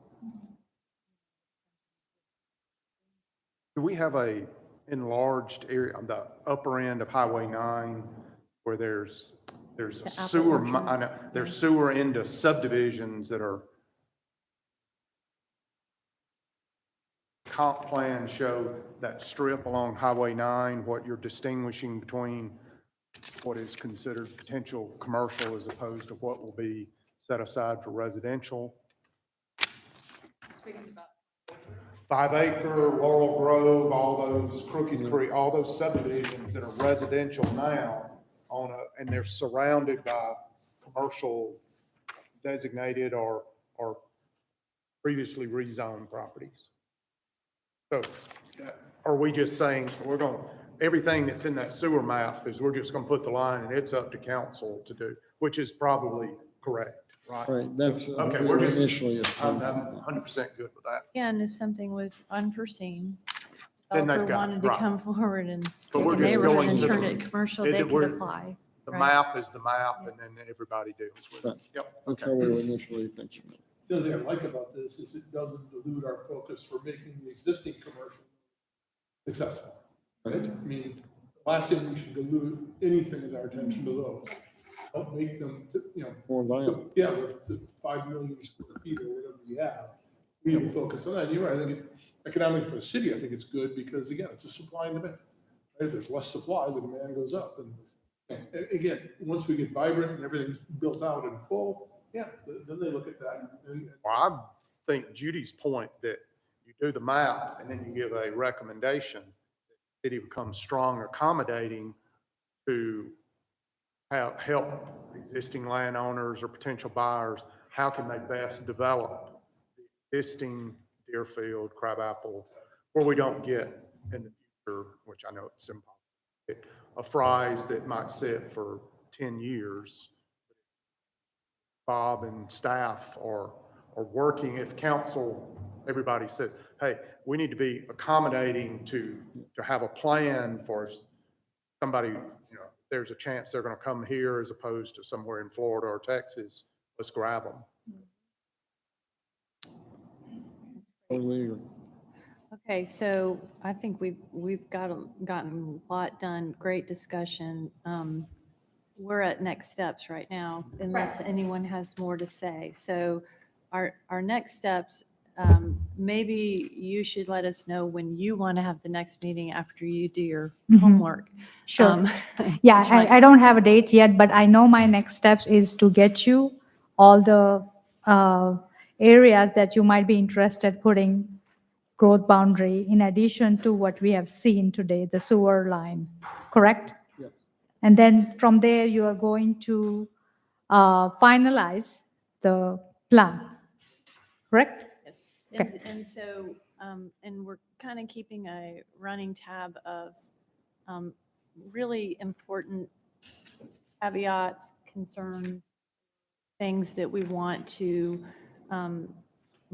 Speaker 2: Do we have a enlarged area on the upper end of Highway 9 where there's
Speaker 3: The apple
Speaker 2: sewer,
Speaker 3: orchard.
Speaker 2: I know, there's sewer into subdivisions that are comp plan show that strip along Highway 9, what you're distinguishing between what is considered potential commercial as opposed to what will be set aside for residential?
Speaker 12: Speaking about
Speaker 2: 5 Acre, Laurel Grove, all those Crooked Creek, all those subdivisions that are residential now and they're surrounded by commercial designated or previously rezoned properties. So are we just saying, everything that's in that sewer map is we're just gonna put the line and it's up to council to do, which is probably correct, right?
Speaker 9: Right, that's,
Speaker 2: Okay,
Speaker 9: we
Speaker 2: we're just,
Speaker 9: initially
Speaker 2: I'm
Speaker 9: assumed.
Speaker 2: 100% good with that.
Speaker 3: and if something was unforeseen,
Speaker 2: Then they've
Speaker 3: developer
Speaker 2: got-
Speaker 3: wanted to
Speaker 2: right.
Speaker 3: come forward and
Speaker 2: But
Speaker 3: take
Speaker 2: we're
Speaker 3: a
Speaker 2: just
Speaker 3: neighborhood
Speaker 2: going
Speaker 3: and
Speaker 2: to
Speaker 3: turn
Speaker 2: the-
Speaker 3: it commercial,
Speaker 2: is
Speaker 3: they
Speaker 2: it
Speaker 3: could
Speaker 2: where-
Speaker 3: apply.
Speaker 2: The
Speaker 3: right?
Speaker 2: map is the map and then everybody deals with
Speaker 9: Right.
Speaker 2: it. Yep.
Speaker 9: That's
Speaker 2: okay.
Speaker 9: how we were initially thinking.
Speaker 7: The other thing I like about this is it doesn't dilute our focus for making the existing commercial successful. Right? I mean, the last thing we should dilute anything is our attention to those. Help make them,
Speaker 9: More viable.
Speaker 7: yeah, the 5 million square feet or whatever we have. We need to focus on that. And you're right, I think economically for the city, I think it's good because again, it's a supply and demand. Right? If there's less supply, the demand goes up. And again, once we get vibrant and everything's built out and full, yeah, then they look at that.
Speaker 2: Well, I think Judy's point that you do the map and then you give a recommendation, that it becomes strong, accommodating to help existing landowners or potential buyers. How can they best develop the existing Deerfield, Crabapple, where we don't get in the future, which I know it's impossible, a Fry's that might sit for 10 years. Bob and staff are working, if council, everybody says, hey, we need to be accommodating to have a plan for somebody, there's a chance they're going to come here as opposed to somewhere in Florida or Texas, let's grab them.
Speaker 9: Totally agree.
Speaker 3: Okay, so I think we've gotten a lot done, great discussion. We're at next steps right now, unless anyone has more to say. So our next steps, maybe you should let us know when you want to have the next meeting after you do your homework.
Speaker 8: Sure. Yeah, I don't have a date yet, but I know my next steps is to get you all the areas that you might be interested putting growth boundary in addition to what we have seen today, the sewer line, correct?
Speaker 9: Yeah.
Speaker 8: And then from there, you are going to finalize the plan, correct?
Speaker 3: Yes.
Speaker 8: Okay.
Speaker 3: And so, and we're kind of keeping a running tab of really important caveats, concerns, things that we want to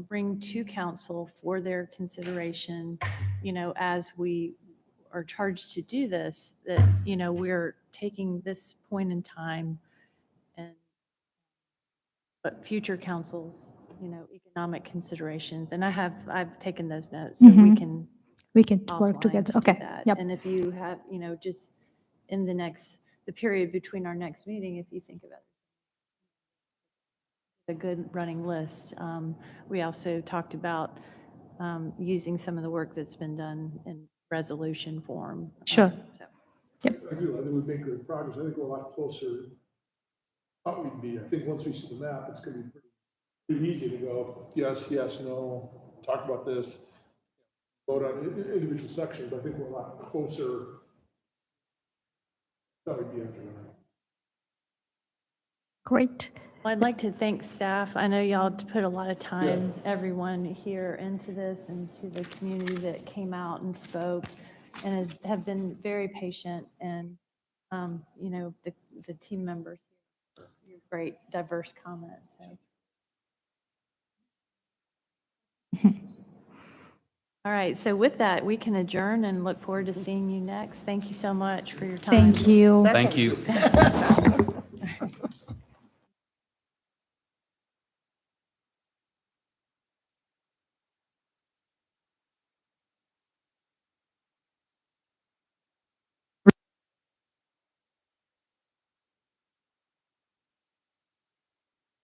Speaker 3: bring to council for their consideration, as we are charged to do this, that, we're taking this point in time and, but future councils, economic considerations. And I've taken those notes, so we can
Speaker 8: We can work
Speaker 3: offline
Speaker 8: together.
Speaker 3: to do
Speaker 8: Okay.
Speaker 3: that.
Speaker 8: Yep.
Speaker 3: And if you have, just in the period between our next meeting, if you think about a good running list. We also talked about using some of the work that's been done in resolution form.
Speaker 8: Sure.
Speaker 7: I do, I think we make great progress. I think we're a lot closer. Thought we'd be. I think once we see the map, it's going to be pretty easy to go, yes, yes, no, talk about this, vote on individual sections. But I think we're a lot closer. That would be after that.
Speaker 8: Great.
Speaker 3: Well, I'd like to thank staff. I know y'all put a lot of time, everyone here, into this and to the community that came out and spoke and have been very patient and, the team members, your great diverse comments. So. All right, so with that, we can adjourn and look forward to seeing you next. Thank you so much for your time.
Speaker 8: Thank you.
Speaker 11: Thank you.